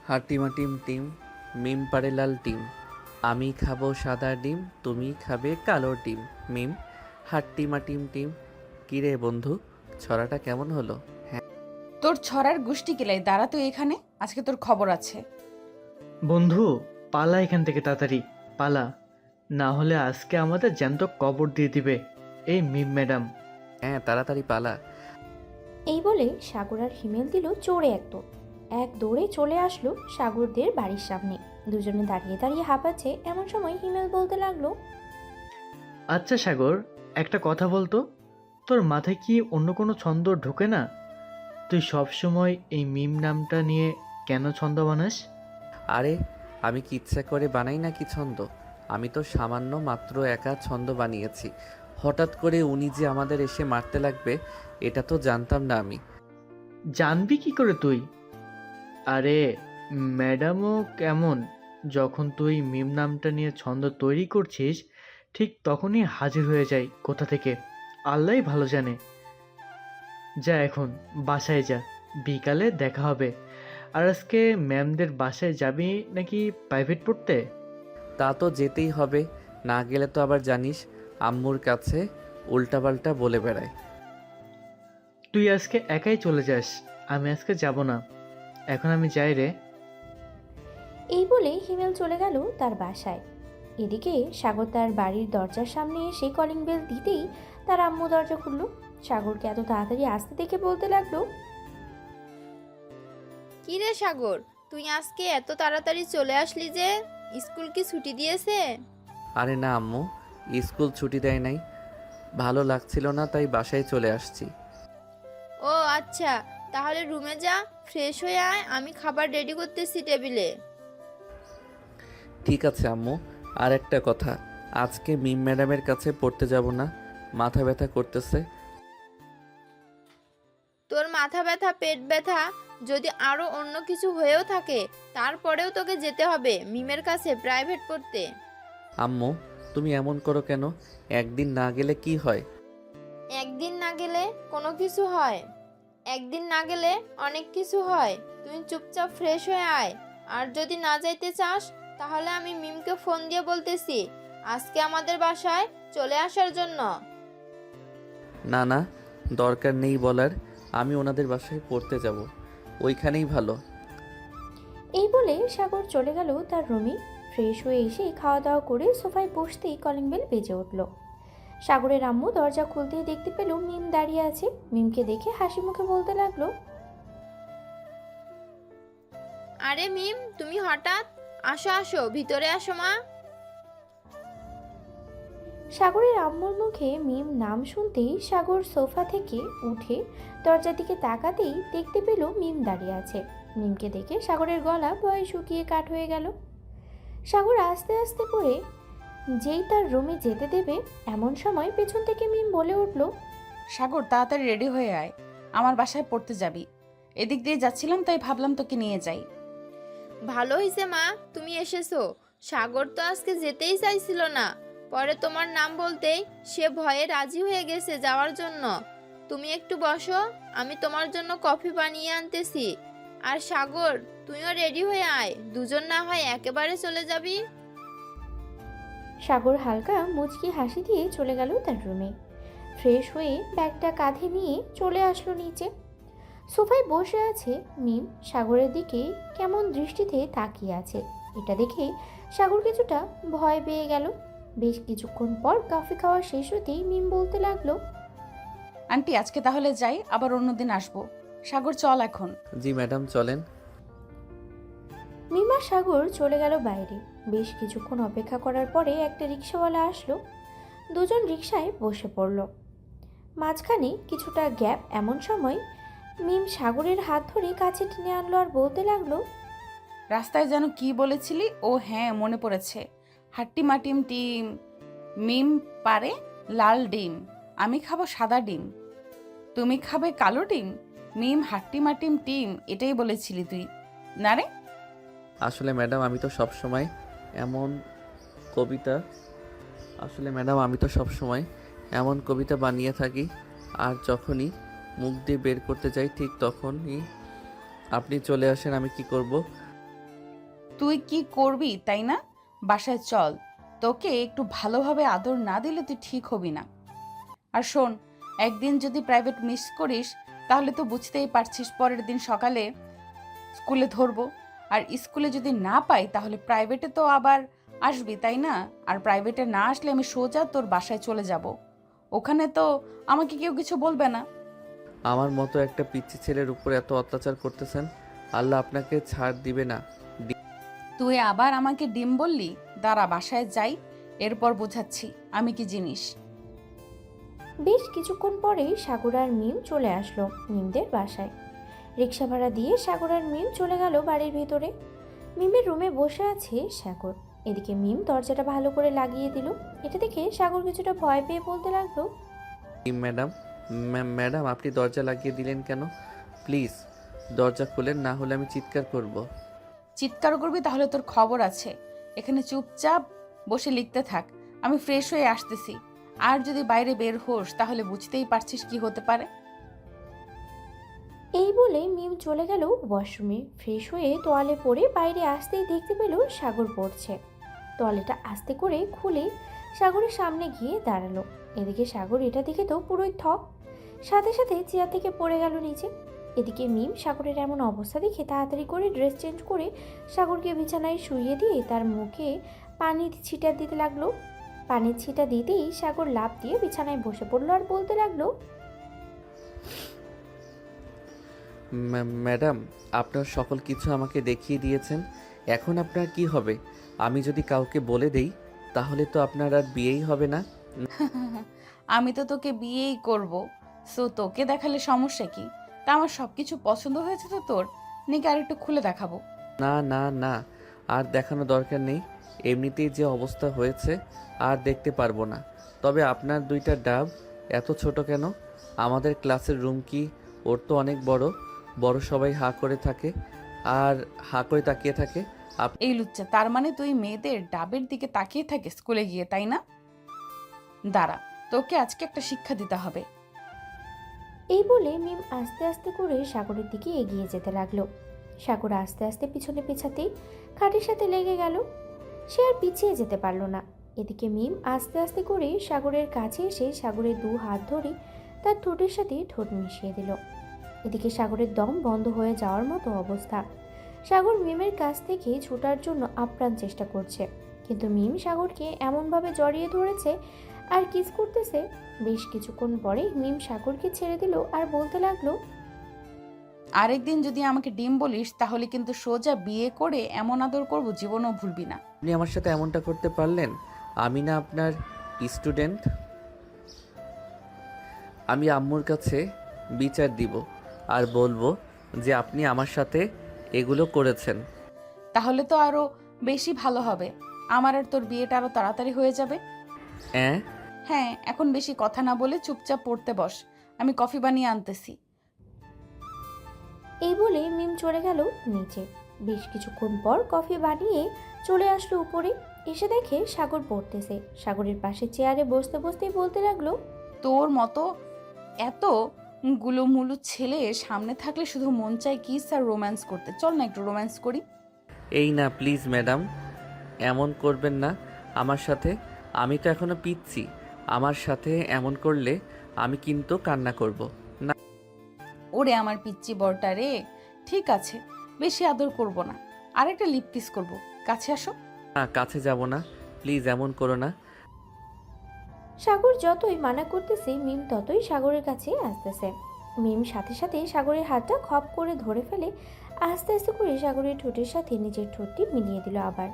হাটিমা team team, মিম পারে লাল team. আমি খাবো সাদা ডিম, তুমি খাবে কালো ডিম। মিম হাট্টিমা টিম টিম। কিরে বন্ধু, ছড়াটা কেমন হলো? তোর ছড়ার গুষ্টি কিলাই, দাঁড়া তুই এখানে, আজকে তোর খবর আছে। বন্ধু, পালা এখান থেকে তাড়াতাড়ি পালা, না হলে আজকে আমাদের জ্যান্ত কবর দিয়ে দিবে এই মিম ম্যাডাম। হ্যাঁ, তাড়াতাড়ি পালা। এই বলে সাগর আর হিমেল দিল চড়ে এক দৌড়ে চলে আসলো সাগরদের বাড়ির সামনে। দুজনে দাঁড়িয়ে দাঁড়িয়ে হাঁপাচ্ছে। এমন সময় হিমেল বলতে লাগলো, আচ্ছা সাগর, একটা কথা বলতো, তোর মাথায় কি অন্য কোনো ছন্দ ঢোকে না? তুই সব সময় এই মিম নামটা নিয়ে কেন ছন্দ বানাস? আরে, আমি কি ইচ্ছা করে বানাই নাকি ছন্দ? আমি তো সামান্য মাত্র একা ছন্দ বানিয়েছি। হঠাৎ করে উনি যে আমাদের এসে মারতে লাগবে, এটা তো জানতাম না আমি। জানবি কি করে তুই? আরে, ম্যাডামও কেমন, যখন তুই মিম নামটা নিয়ে ছন্দ তৈরি করছিস ঠিক তখনই হাজির হয়ে যায় কোথা থেকে আল্লাহই ভালো জানে। যা এখন বাসায় যা, বিকালে দেখা হবে। আর আজকে ম্যামদের বাসায় যাবি নাকি প্রাইভেট পড়তে? তা তো যেতেই হবে, না গেলে তো আবার জানিস আম্মুর কাছে উল্টাপাল্টা বলে বেড়ায়। তুই আজকে একাই চলে যাস, আমি আজকে যাব না। এখন আমি যাই রে। এই বলে হিমেল চলে গেল তার বাসায়। এদিকে সাগর তার বাড়ির দরজার সামনে এসে কলিং বেল দিতেই তার আম্মু দরজা খুললো। সাগরকে এত তাড়াতাড়ি আসতে দেখে বলতে লাগলো, কি রে সাগর, তুই আজকে এত তাড়াতাড়ি চলে আসলি যে? স্কুল কি ছুটি দিয়েছে? আরে না আম্মু, স্কুল ছুটি দেয় নাই, ভালো লাগছিল না তাই বাসায় চলে আসছি। ও আচ্ছা, তাহলে রুমে যা, ফ্রেশ হয়ে আয়, আমি খাবার রেডি করতেছি টেবিলে। ঠিক আছে আম্মু। আর একটা কথা, আজকে মিম ম্যাডামের কাছে পড়তে যাব না, মাথা ব্যথা করতেছে। তোর মাথা ব্যথা, পেট ব্যথা, যদি আরো অন্য কিছু হয়েও থাকে তারপরেও তোকে যেতে হবে মিমের কাছে প্রাইভেট পড়তে। আম্মু, তুমি এমন করো কেন? একদিন না গেলে কি হয়? একদিন না গেলে কোনো কিছু হয়, একদিন না গেলে অনেক কিছু হয়। তুই চুপচাপ ফ্রেশ হয়ে আয়। আর যদি না যাইতে চাস তাহলে আমি মিমকে ফোন দিয়ে বলতেছি আজকে আমাদের বাসায় চলে আসার জন্য। না না, দরকার নেই বলার, আমি ওনাদের বাসায় পড়তে যাব, ওইখানেই ভালো। এই বলে সাগর চলে গেল তার রুমে। ফ্রেশ হয়ে এসে খাওয়া দাওয়া করে সোফায় বসতেই কলিং বেল বেজে উঠল। সাগরের আম্মু দরজা খুলতেই দেখতে পেল মিম দাঁড়িয়ে আছে। মিমকে দেখে হাসি মুখে বলতে লাগলো, আরে মিম, তুমি হঠাৎ? আসো আসো, ভিতরে আসো মা। সাগরের আম্মুর মুখে মিম নাম শুনতেই সাগর সোফা থেকে উঠে দরজার দিকে তাকাতেই দেখতে পেল মিম দাঁড়িয়ে আছে। মিমকে দেখে সাগরের গলা ভয়ে শুকিয়ে কাঠ হয়ে গেল। সাগর আস্তে আস্তে করে যেই তার রুমে যেতে দেবে এমন সময় পেছন থেকে মিম বলে উঠল, সাগর, তাড়াতাড়ি রেডি হয়ে আয়, আমার বাসায় পড়তে যাবি। এদিক দিয়ে যাচ্ছিলাম তাই ভাবলাম তোকে নিয়ে যাই। ভালো হয়েছে মা, তুমি এসেছো। সাগর তো আজকে যেতেই চাইছিল না, পরে তোমার নাম বলতেই সে ভয়ে রাজি হয়ে গেছে যাওয়ার জন্য। তুমি একটু বসো, আমি তোমার জন্য কফি বানিয়ে আনতেছি। আর সাগর, তুইও রেডি হয়ে আয়, দুজন না হয় একেবারে চলে যাবি। সাগর হালকা মুচকি হাসি দিয়ে চলে গেল তার রুমে। ফ্রেশ হয়ে ব্যাগটা কাঁধে নিয়ে চলে আসলো নিচে। সোফায় বসে আছে মিম, সাগরের দিকে কেমন দৃষ্টিতে তাকিয়ে আছে। এটা দেখে সাগর কিছুটা ভয় পেয়ে গেল। বেশ কিছুক্ষণ পর কফি খাওয়া শেষ হতেই মিম বলতে লাগলো, আন্টি, আজকে তাহলে যাই, আবার অন্যদিন আসবো। সাগর, চল এখন। জি ম্যাডাম, চলেন। মিম আর সাগর চলে গেল বাইরে। বেশ কিছুক্ষণ অপেক্ষা করার পরে একটা রিক্সাওয়ালা আসলো। দুজন রিক্সায় বসে পড়ল। মাঝখানে কিছুটা গ্যাপ এমন সময় মিম সাগরের হাত ধরে কাছে টেনে আনলো আর বলতে লাগলো, রাস্তায় যেন কি বলেছিলি? ও হ্যাঁ, মনে পড়েছে। হাট্টি মাটিম টিম, মিম পারে লাল ডিম, আমি খাবো সাদা ডিম, তুমি খাবে কালো ডিম। মিম হাট্টি মাটিম টিম, এটাই বলেছিলি তুই না রে? আসলে ম্যাডাম আমি তো সব সময় এমন কবিতা আসলে ম্যাডাম আমি তো সব সময় এমন কবিতা বানিয়ে থাকি, আর যখনই মুখ দিয়ে বের করতে যাই ঠিক তখনই আপনি চলে আসেন। আমি কি করব? তুই কি করবি তাই না? বাসায় চল, তোকে একটু ভালোভাবে আদর না দিলে তুই ঠিক হবি না। আর শোন, একদিন যদি প্রাইভেট মিস করিস তাহলে তো বুঝতেই পারছিস পরের দিন সকালে স্কুলে ধরবো। আর স্কুলে যদি না পাই তাহলে প্রাইভেটে তো আবার আসবি তাই না? আর প্রাইভেটে না আসলে আমি সোজা তোর বাসায় চলে যাব। ওখানে তো আমাকে কেউ কিছু বলবে না। আমার মতো একটা পিচ্চি ছেলের উপর এত অত্যাচার করতেছেন, আল্লাহ আপনাকে ছাড় দিবে না। তুই আবার আমাকে ডিম বললি? দাঁড়া, বাসায় যাই, এরপর বোঝাচ্ছি আমি কি জিনিস। বেশ কিছুক্ষণ পরেই সাগর আর মিম চলে আসলো মিমদের বাসায়। রিক্সা ভাড়া দিয়ে সাগর আর মিম চলে গেল বাড়ির ভিতরে। মিমের রুমে বসে আছে সাগর। এদিকে মিম দরজাটা ভালো করে লাগিয়ে দিল। এটা দেখে সাগর কিছুটা ভয় পেয়ে বলতে লাগলো, ম্যাডাম, ম্যাডাম আপনি দরজা লাগিয়ে দিলেন কেন? প্লিজ দরজা খুলেন, না হলে আমি চিৎকার করব। চিৎকার করবি তাহলে তোর খবর আছে। এখানে চুপচাপ বসে লিখতে থাক, আমি ফ্রেশ হয়ে আসতেছি। আর যদি বাইরে বের হোস তাহলে বুঝতেই পারছিস কি হতে পারে। এই বলে মিম চলে গেল ওয়াশরুমে। ফ্রেশ হয়ে তোয়ালে পরে বাইরে আসতেই দেখতে পেল সাগর পড়ছে। তোয়ালেটা আস্তে করে খুলে সাগরের সামনে গিয়ে দাঁড়ালো। এদিকে সাগর এটা দেখে তো পুরোই থক, সাথে সাথে চেয়ার থেকে পড়ে গেল নিচে। এদিকে মিম সাগরের এমন অবস্থা দেখে তাড়াতাড়ি করে ড্রেস চেঞ্জ করে সাগরকে বিছানায় শুইয়ে দিয়ে তার মুখে পানির ছিটা দিতে লাগলো। পানির ছিটা দিতেই সাগর লাফ দিয়ে বিছানায় বসে পড়লো আর বলতে লাগলো, ম্যাডাম আপনার সকল কিছু আমাকে দেখিয়ে দিয়েছেন, এখন আপনার কি হবে? আমি যদি কাউকে বলে দেই তাহলে তো আপনার আর বিয়েই হবে না। আমি তো তোকে বিয়েই করব, সো তোকে দেখালে সমস্যা কি? তা আমার সবকিছু পছন্দ হয়েছে তো তোর, নাকি আর একটু খুলে দেখাবো? না না না, আর দেখানো দরকার নেই। এমনিতেই যে অবস্থা হয়েছে আর দেখতে পারবো না। তবে আপনার দুইটা ডাব এত ছোট কেন? আমাদের ক্লাসের রুম কি ওর তো অনেক বড় বড়, সবাই হাঁ করে থাকে আর হাঁ করে তাকিয়ে থাকে। এই লুচ্চা, তার মানে তুই মেয়েদের ডাবের দিকে তাকিয়ে থাকে স্কুলে গিয়ে তাই না? দাঁড়া, তোকে আজকে একটা শিক্ষা দিতে হবে। এই বলে মিম আস্তে আস্তে করে সাগরের দিকে এগিয়ে যেতে লাগলো। সাগর আস্তে আস্তে পিছনে পেছাতেই খাটের সাথে লেগে গেল। সে আর পিছিয়ে যেতে পারলো না। এদিকে মিম আস্তে আস্তে করে সাগরের কাছে এসে সাগরের দু হাত ধরে তার ঠোঁটের সাথে ঠোঁট মিশিয়ে দিল। এদিকে সাগরের দম বন্ধ হয়ে যাওয়ার মতো অবস্থা। সাগর মিমের কাছ থেকে ছুটার জন্য আপ্রাণ চেষ্টা করছে, কিন্তু মিম সাগরকে এমনভাবে জড়িয়ে ধরেছে আর কিস করতেছে। বেশ কিছুক্ষণ পরে মিম সাগরকে ছেড়ে দিল আর বলতে লাগলো, আরেকদিন যদি আমাকে ডিম বলিস তাহলে কিন্তু সোজা বিয়ে করে এমন আদর করব জীবনও ভুলবি না। আপনি আমার সাথে এমনটা করতে পারলেন? আমি না আপনার স্টুডেন্ট? আমি আম্মুর কাছে বিচার দিব আর বলবো যে আপনি আমার সাথে এগুলো করেছেন। তাহলে তো আরো বেশি ভালো হবে, আমার আর তোর বিয়েটা আরো তাড়াতাড়ি হয়ে যাবে। হ্যাঁ হ্যাঁ, এখন বেশি কথা না বলে চুপচাপ পড়তে বস, আমি কফি বানিয়ে আনতেছি। এই বলে মিম চলে গেল নিচে। বেশ কিছুক্ষণ পর কফি বানিয়ে চলে আসলো উপরে। এসে দেখে সাগর পড়তেছে। সাগরের পাশে চেয়ারে বসতে বসতেই বলতে লাগলো, তোর মতো এত গুলোমুলু ছেলে সামনে থাকলে শুধু মন চায় কিস আর রোম্যান্স করতে। চল না একটু রোম্যান্স করি। এই না প্লিজ ম্যাডাম, এমন করবেন না আমার সাথে। আমি তো এখনো পিচ্ছি, আমার সাথে এমন করলে আমি কিন্তু কান্না করব। না ওরে আমার পিচ্চি বরটা রে, ঠিক আছে বেশি আদর করব না, আর একটা লিপ কিস করবো। কাছে আসো। না, কাছে যাব না, প্লিজ এমন করো না। সাগর যতই মানা করতেছে মিম ততই সাগরের কাছে আসতেছে। মিম সাথে সাথে সাগরের হাতটা খপ করে ধরে ফেলে আস্তে আস্তে করে সাগরের ঠোঁটের সাথে নিজের ঠোঁটটি মিলিয়ে দিল আবার।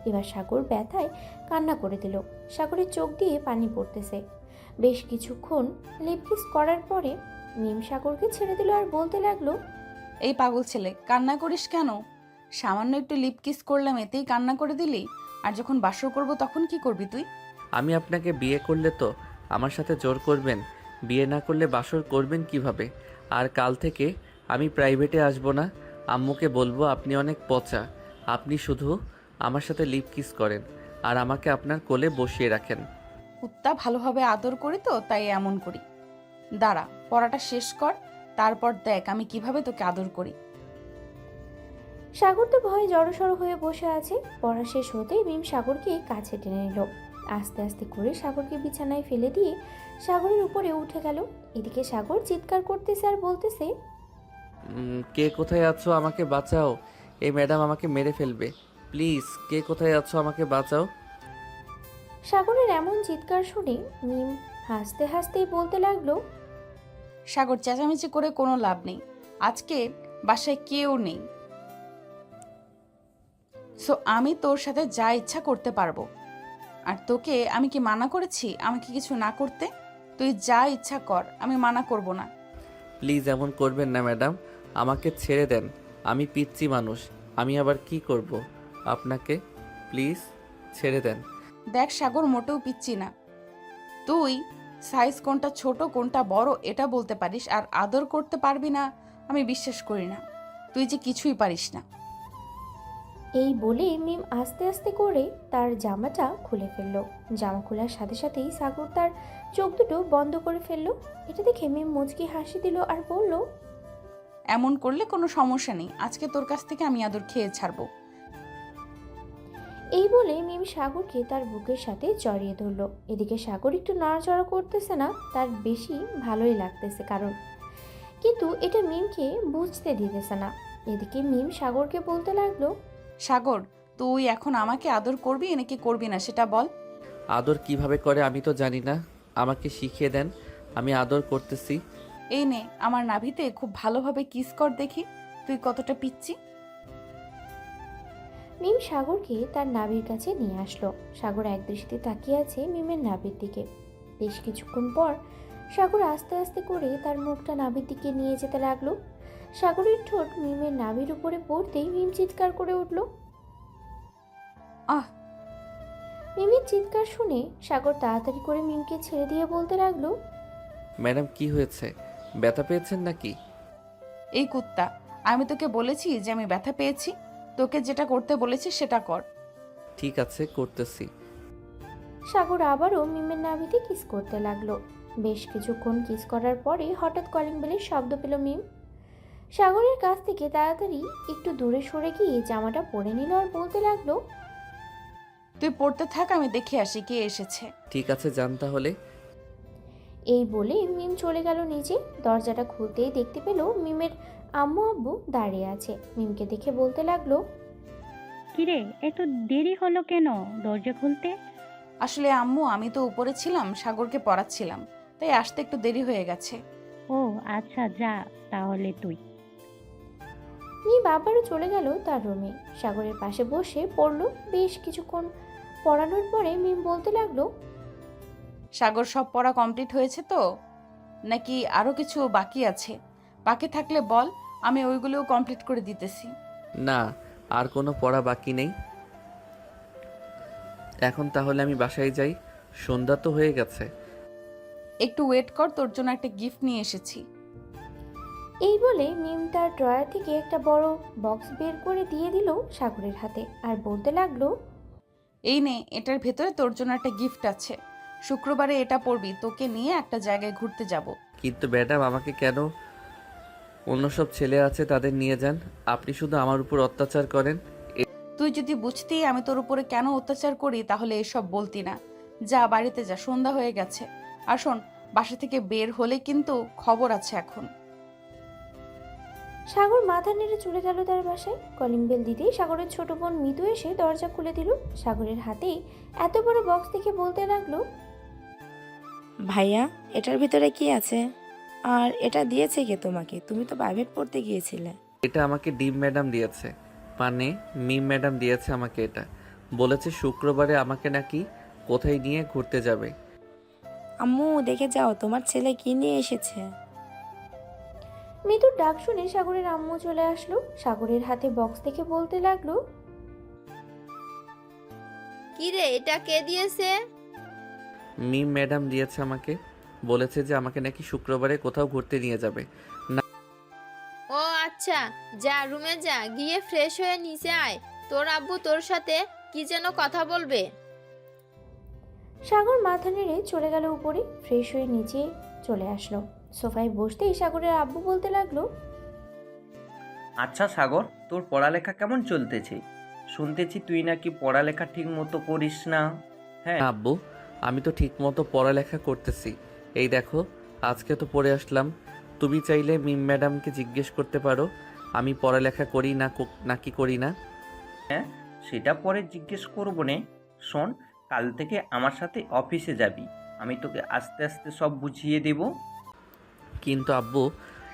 এবার সাগর ব্যথায় কান্না করে দিল। সাগরের চোখ দিয়ে পানি পড়তেছে। বেশ কিছুক্ষণ লিপ কিস করার পরে মিম সাগরকে ছেড়ে দিল আর বলতে লাগলো, এই পাগল ছেলে, কান্না করিস কেন? সামান্য একটু লিপ কিস করলাম এতেই কান্না করে দিলি? আর যখন বাসর করব তখন কি করবি তুই? আমি আপনাকে বিয়ে করলে তো আমার সাথে জোর করবেন, বিয়ে না করলে বাসর করবেন কিভাবে? আর কাল থেকে আমি প্রাইভেটে আসবো না, আম্মুকে বলবো আপনি অনেক পচা। আপনি শুধু আমার সাথে লিপ কিস করেন আর আমাকে আপনার কোলে বসিয়ে রাখেন। কুত্তা ভালোভাবে আদর করি তো তাই এমন করি। দাঁড়া, পড়াটা শেষ কর, তারপর দেখ আমি কিভাবে তোকে আদর করি। সাগর তো ভয়ে জড়সড় হয়ে বসে আছে। পড়া শেষ হতেই মিম সাগরকে কাছে টেনে নিল। আস্তে আস্তে করে সাগরকে বিছানায় ফেলে দিয়ে সাগরের উপরে উঠে গেল। এদিকে সাগর চিৎকার করতেছে আর বলতেছে, কে কোথায় আছো, আমাকে বাঁচাও, এই ম্যাডাম আমাকে মেরে ফেলবে, প্লিজ কে কোথায় আছো, আমাকে বাঁচাও। সাগরের এমন চিৎকার শুনে মিম হাসতে হাসতেই বলতে লাগলো, সাগর, চেঁচামেচি করে কোনো লাভ নেই, আজকে বাসায় কেউ নেই, সো আমি তোর সাথে যা ইচ্ছা করতে পারবো। আর তোকে আমি কি মানা করেছি আমাকে কিছু না করতে? তুই যা ইচ্ছা কর, আমি মানা করব না। প্লিজ এমন করবেন না ম্যাডাম, আমাকে ছেড়ে দেন, আমি পিচ্চি মানুষ, আমি আবার কি করব আপনাকে, প্লিজ ছেড়ে দেন। দেখ সাগর, মোটেও পিচ্ছি না। তুই সাইজ কোনটা ছোট কোনটা বড় এটা বলতে পারিস, আর আদর করতে পারবি না আমি বিশ্বাস করি না। তুই যে কিছুই পারিস না। এই বলে মিম আস্তে আস্তে করে তার জামাটা খুলে ফেললো। জামা খোলার সাথে সাথেই সাগর তার চোখ দুটো বন্ধ করে ফেললো। এটা দেখে মিম মুচকি হাসি দিল আর বলল, এমন করলে কোনো সমস্যা নেই, আজকে তোর কাছ থেকে আমি আদর খেয়ে ছাড়বো। এই বলে মিম সাগরকে তার বুকের সাথে জড়িয়ে ধরলো। এদিকে সাগর একটু নড়াচড়া করতেছে না, তার বেশি ভালোই লাগতেছে কারণ, কিন্তু এটা মিমকে বুঝতে দিতেছে না। এদিকে মিম সাগরকে বলতে লাগলো, সাগর, তুই এখন আমাকে আদর করবি নাকি করবি না সেটা বল। আদর কিভাবে করে আমি তো জানি না, আমাকে শিখিয়ে দেন, আমি আদর করতেছি। এই নে, আমার নাভিতে খুব ভালোভাবে কিস কর দেখি তুই কতটা পিচ্ছি। মিম সাগরকে তার নাভির কাছে নিয়ে আসলো। সাগর একদৃষ্টিতে তাকিয়ে আছে মিমের নাভির দিকে। বেশ কিছুক্ষণ পর সাগর আস্তে আস্তে করে তার মুখটা নাভির দিকে নিয়ে যেতে লাগলো। সাগরের ঠোঁট মিমের নাভির উপরে পড়তেই মিম চিৎকার করে উঠল। আহ! মিমের চিৎকার শুনে সাগর তাড়াতাড়ি করে মিমকে ছেড়ে দিয়ে বলতে লাগলো, ম্যাডাম কি হয়েছে, ব্যথা পেয়েছেন নাকি? এই কুত্তা, আমি তোকে বলেছি যে আমি ব্যথা পেয়েছি, তোকে যেটা করতে বলেছি সেটা কর। ঠিক আছে, করতেছি। সাগর আবারও মিমের নাভিতে কিস করতে লাগলো। বেশ কিছুক্ষণ কিস করার পরে হঠাৎ কলিং বেলের শব্দ পেল মিম। সাগরের কাছ থেকে তাড়াতাড়ি একটু দূরে সরে গিয়ে জামাটা পরে নিল আর বলতে লাগলো, তুই পড়তে থাক, আমি দেখে আসি কে এসেছে। ঠিক আছে, যান তাহলে। এই বলে মিম চলে গেল নিচে। দরজাটা খুলতেই দেখতে পেল মিমের আম্মু আব্বু দাঁড়িয়ে আছে। মিমকে দেখে বলতে লাগলো, কিরে, এত দেরি হলো কেন দরজা খুলতে? আসলে আম্মু, আমি তো উপরে ছিলাম, সাগরকে পড়াচ্ছিলাম, তাই আসতে একটু দেরি হয়ে গেছে। ও আচ্ছা, যা তাহলে তুই। মিম আবারও চলে গেল তার রুমে। সাগরের পাশে বসে পড়লো। বেশ কিছুক্ষণ পড়ানোর পরে মিম বলতে লাগলো, সাগর, সব পড়া কমপ্লিট হয়েছে তো, নাকি আরো কিছু বাকি আছে? বাকি থাকলে বল, আমি ওইগুলোও কমপ্লিট করে দিতেছি। না, আর কোনো পড়া বাকি নেই। এখন তাহলে আমি বাসায় যাই, সন্ধ্যা তো হয়ে গেছে। একটু ওয়েট কর, তোর জন্য একটা গিফট নিয়ে এসেছি। এই বলে মিম তার ড্রয়ার থেকে একটা বড় বক্স বের করে দিয়ে দিল সাগরের হাতে আর বলতে লাগলো, এই নে, এটার ভেতরে তোর জন্য একটা গিফট আছে। শুক্রবারে এটা পড়বি, তোকে নিয়ে একটা জায়গায় ঘুরতে যাব। কিন্তু ম্যাডাম, আমাকে কেন অন্য সব ছেলে আছে তাদের নিয়ে যান, আপনি শুধু আমার উপর অত্যাচার করেন। তুই যদি বুঝতি আমি তোর উপরে কেন অত্যাচার করি তাহলে এসব বলতি না। যা, বাড়িতে যা, সন্ধ্যা হয়ে গেছে। আর শোন, বাসা থেকে বের হলে কিন্তু খবর আছে এখন। সাগর মাথা নেড়ে চলে গেল তার বাসায়। কলিং বেল দিতেই সাগরের ছোট বোন মিতু এসে দরজা খুলে দিল। সাগরের হাতেই এত বড় বক্স দেখে বলতে লাগলো, ভাইয়া, এটার ভিতরে কি আছে? আর এটা দিয়েছে কে তোমাকে? তুমি তো প্রাইভেট পড়তে গিয়েছিলে। এটা আমাকে ডিম ম্যাডাম দিয়েছে, মানে মিম ম্যাডাম দিয়েছে আমাকে এটা। বলেছে শুক্রবারে আমাকে নাকি কোথায় নিয়ে ঘুরতে যাবে। আম্মু, দেখে যাও তোমার ছেলে কি নিয়ে এসেছে। মিতুর ডাক শুনে সাগরের আম্মু চলে আসলো। সাগরের হাতে বক্স দেখে বলতে লাগলো, কি রে, এটা কে দিয়েছে? মিম ম্যাডাম দিয়েছে আমাকে, বলেছে যে আমাকে নাকি শুক্রবারে কোথাও ঘুরতে নিয়ে যাবে। ও আচ্ছা, যা রুমে যা, গিয়ে ফ্রেশ হয়ে নিচে আয়, তোর আব্বু তোর সাথে কি যেন কথা বলবে। সাগর মাথা নেড়ে চলে গেল উপরে। ফ্রেশ হয়ে নিচে চলে আসলো। সোফায় বসতেই সাগরের আব্বু বলতে লাগলো, আচ্ছা সাগর, তোর পড়ালেখা কেমন চলতেছে? শুনতেছি তুই নাকি পড়ালেখা ঠিক মতো করিস না। হ্যাঁ। না আব্বু, আমি তো ঠিকমতো পড়ালেখা করতেছি। এই দেখো, আজকে তো পড়ে আসলাম। তুমি চাইলে মিম ম্যাডামকে জিজ্ঞেস করতে পারো আমি পড়ালেখা করি না নাকি করি না। হ্যাঁ, সেটা পরে জিজ্ঞেস করবো নে। শোন, কাল থেকে আমার সাথে অফিসে যাবি, আমি তোকে আস্তে আস্তে সব বুঝিয়ে দেব। কিন্তু আব্বু,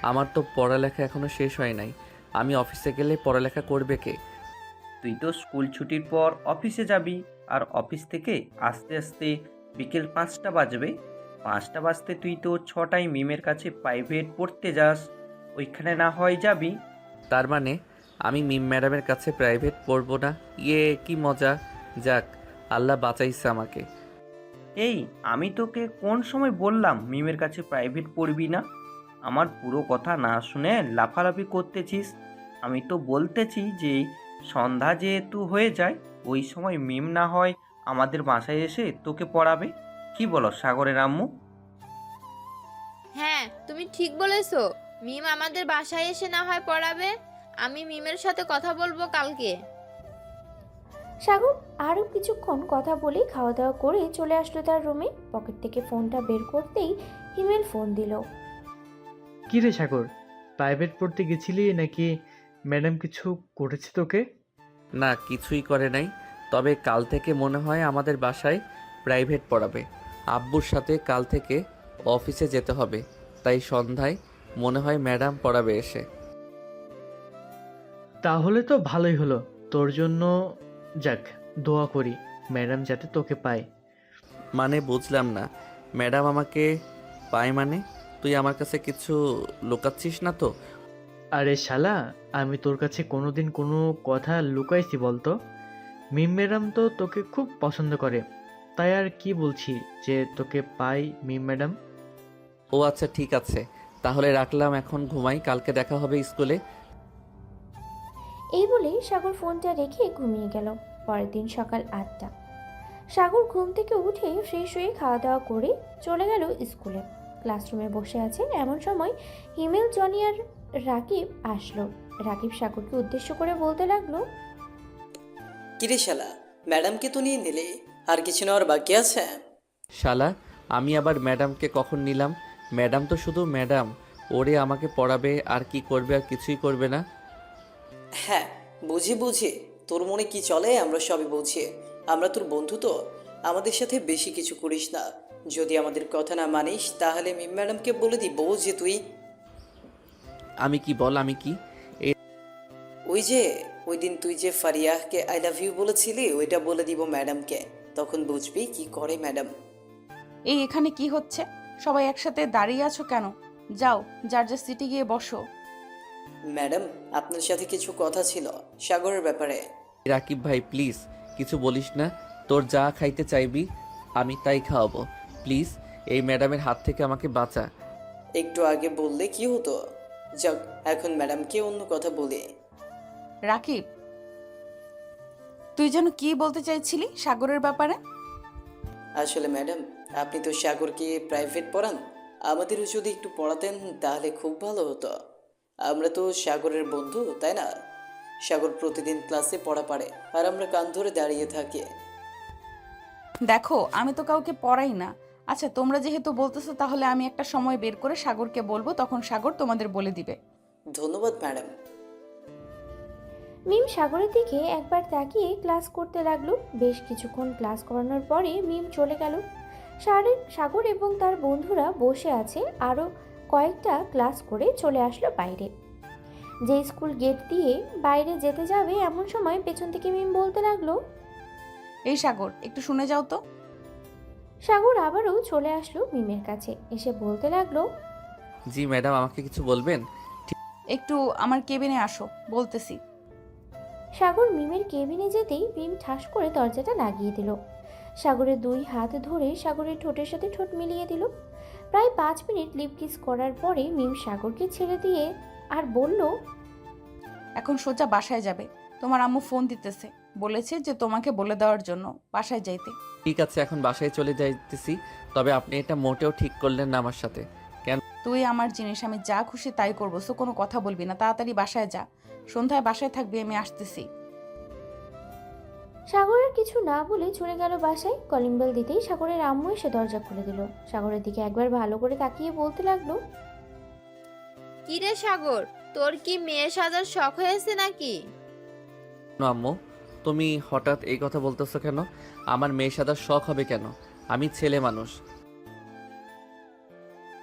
আমার তো পড়ালেখা এখনো শেষ হয় নাই। আমি অফিসে গেলে পড়ালেখা করবে কে? তুই তো স্কুল ছুটির পর অফিসে যাবি, আর অফিস থেকে আস্তে আস্তে বিকেল 5টা বাজবে। 5টা বাজতে তুই তো 6টায় মিমের কাছে প্রাইভেট পড়তে যাস, ওইখানে না হয় যাবি। তার মানে আমি মিম ম্যাডামের কাছে প্রাইভেট পড়বো না? ইয়ে, কি মজা! যাক, আল্লাহ বাঁচাইছে আমাকে। এই, আমি তোকে কোন সময় বললাম মিমের কাছে প্রাইভেট পড়বি না? আমার পুরো কথা না শুনে লাফালাফি করতেছিস। আমি তো বলতেছি যে সন্ধ্যা যেহেতু হয়ে যায়, ওই সময় মিম না হয় আমাদের বাসায় এসে তোকে পড়াবে। কি বলো সাগরের আম্মু? হ্যাঁ, তুমি ঠিক বলেছো। মিম আমাদের বাসায় এসে না হয় পড়াবে। আমি মিমের সাথে কথা বলবো কালকে। সাগর আরও কিছুক্ষণ কথা বলে খাওয়া দাওয়া করে চলে আসলো তার রুমে। পকেট থেকে ফোনটা বের করতেই হিমেল ফোন দিল। কি রে সাগর, প্রাইভেট পড়তে গেছিলি নাকি ম্যাডাম কিছু করেছে তোকে? না, কিছুই করে নাই। তবে কাল থেকে মনে হয় আমাদের বাসায় প্রাইভেট পড়াবে। আব্বুর সাথে কাল থেকে অফিসে যেতে হবে, তাই সন্ধ্যায় মনে হয় ম্যাডাম পড়াবে এসে। তাহলে তো ভালোই হলো তোর জন্য। যাক, দোয়া করি ম্যাডাম যাতে তোকে পায়। মানে বুঝলাম না, ম্যাডাম আমাকে পায় মানে? তুই আমার কাছে কিছু লুকাচ্ছিস না তো? আরে শালা, আমি তোর কাছে কোনোদিন কোনো কথা লুকাইছি বলতো? মিম ম্যাডাম তো তোকে খুব পছন্দ করে, তাই আর কি বলছি যে তোকে পাই মিম ম্যাডাম। ও আচ্ছা, ঠিক আছে, তাহলে রাখলাম, এখন ঘুমাই, কালকে দেখা হবে স্কুলে। এই বলে সাগর ফোনটা রেখে ঘুমিয়ে গেল। পরের দিন সকাল 8টা। সাগর ঘুম থেকে উঠে ফ্রেশ হয়ে খাওয়া দাওয়া করে চলে গেল স্কুলে। ক্লাসরুমে বসে আছে এমন সময় হিমেল, জনি আর রাকিব আসলো। রাকিব সাগরকে উদ্দেশ্য করে বলতে লাগলো, কিরে শালা, ম্যাডামকে তো নিয়ে নিলে, আর কিছু নেওয়ার বাকি আছে? শালা, আমি আবার ম্যাডামকে কখন নিলাম? ম্যাডাম তো শুধু ম্যাডাম, ওরে আমাকে পড়াবে আর কি করবে, আর কিছুই করবে না। হ্যাঁ, বুঝি বুঝি, তোর মনে কি চলে আমরা সবই বুঝি। আমরা তোর বন্ধু তো, আমাদের সাথে বেশি কিছু করিস না। যদি আমাদের কথা না মানিস তাহলে মিম ম্যাডামকে বলে দিব যে তুই আমি কি বল, আমি কি? ওই যে ওই দিন তুই যে ফারিয়াহকে আই লাভ ইউ বলেছিলি, ওইটা বলে দিব ম্যাডামকে, তখন বুঝবি কি করে ম্যাডাম। এই এখানে কি হচ্ছে? সবাই একসাথে দাঁড়িয়ে আছো কেন? যাও, যার যার সিটে গিয়ে বসো। ম্যাডাম, আপনার সাথে কিছু কথা ছিল সাগরের ব্যাপারে। রাকিব ভাই, প্লিজ কিছু বলিস না। তোর যা খাইতে চাইবি আমি তাই খাওয়াবো। প্লিজ, এই ম্যাডামের হাত থেকে আমাকে বাঁচা। একটু আগে বললে কি হতো? যাক, এখন ম্যাডামকে অন্য কথা বলি। রাকিব, তুই যেন কি বলতে চাইছিলি সাগরের ব্যাপারে? আসলে ম্যাডাম, আপনি তো সাগরকে প্রাইভেট পড়ান, আমাদেরও যদি একটু পড়াতেন তাহলে খুব ভালো হতো। আমরা তো সাগরের বন্ধু, তাই না? সাগর প্রতিদিন ক্লাসে পড়া পারে, আর আমরা কান ধরে দাঁড়িয়ে থাকি। দেখো, আমি তো কাউকে পড়াই না। আচ্ছা, তোমরা যেহেতু বলতেছো তাহলে আমি একটা সময় বের করে সাগরকে বলবো, তখন সাগর তোমাদের বলে দিবে। ধন্যবাদ ম্যাডাম। মিম সাগরের দিকে একবার তাকিয়ে ক্লাস করতে লাগলো। বেশ কিছুক্ষণ ক্লাস করানোর পরে মিম চলে গেল। সাগর এবং তার বন্ধুরা বসে আছে। আরও কয়েকটা ক্লাস করে চলে আসলো বাইরে। যে স্কুল গেট দিয়ে বাইরে যেতে যাবে এমন সময় পেছন থেকে মিম বলতে লাগলো, এই সাগর, একটু শুনে যাও তো। সাগর আবারও চলে আসলো মিমের কাছে, এসে বলতে লাগলো, জি ম্যাডাম, আমাকে কিছু বলবেন? একটু আমার কেবিনে আসো, বলতেছি। সাগর মিমের কেবিনে যেতেই মিম ঠাস করে দরজাটা লাগিয়ে দিল। সাগরের 2 হাত ধরে সাগরের ঠোঁটের সাথে ঠোঁট মিলিয়ে দিল। প্রায় 5 মিনিট লিপ কিস করার পরে মিম সাগরকে ছেড়ে দিয়ে আর বলল, এখন সোজা বাসায় যাবে। তোমার আম্মু ফোন দিতেছে, বলেছে যে তোমাকে বলে দেওয়ার জন্য বাসায় যাইতে। ঠিক আছে, এখন বাসায় চলে যাইতেছি। তবে আপনি এটা মোটেও ঠিক করলেন না আমার সাথে। তুই আমার জিনিস, আমি যা খুশি তাই করবো, সো কোনো কথা বলবি না। তাড়াতাড়ি বাসায় যা, সন্ধ্যায় বাসায় থাকবি, আমি আসতেছি। সাগরের কিছু না বলে চলে গেল বাসায়। কলিং বেল দিতেই সাগরের আম্মু এসে দরজা খুলে দিল। সাগরের দিকে একবার ভালো করে তাকিয়ে বলতে লাগলো, কি রে সাগর, তোর কি মেয়ে সাজার শখ হয়েছে নাকি? আম্মু, তুমি হঠাৎ এই কথা বলতেছো কেন? আমার মেয়ে সাদার শখ হবে কেন? আমি ছেলে মানুষ।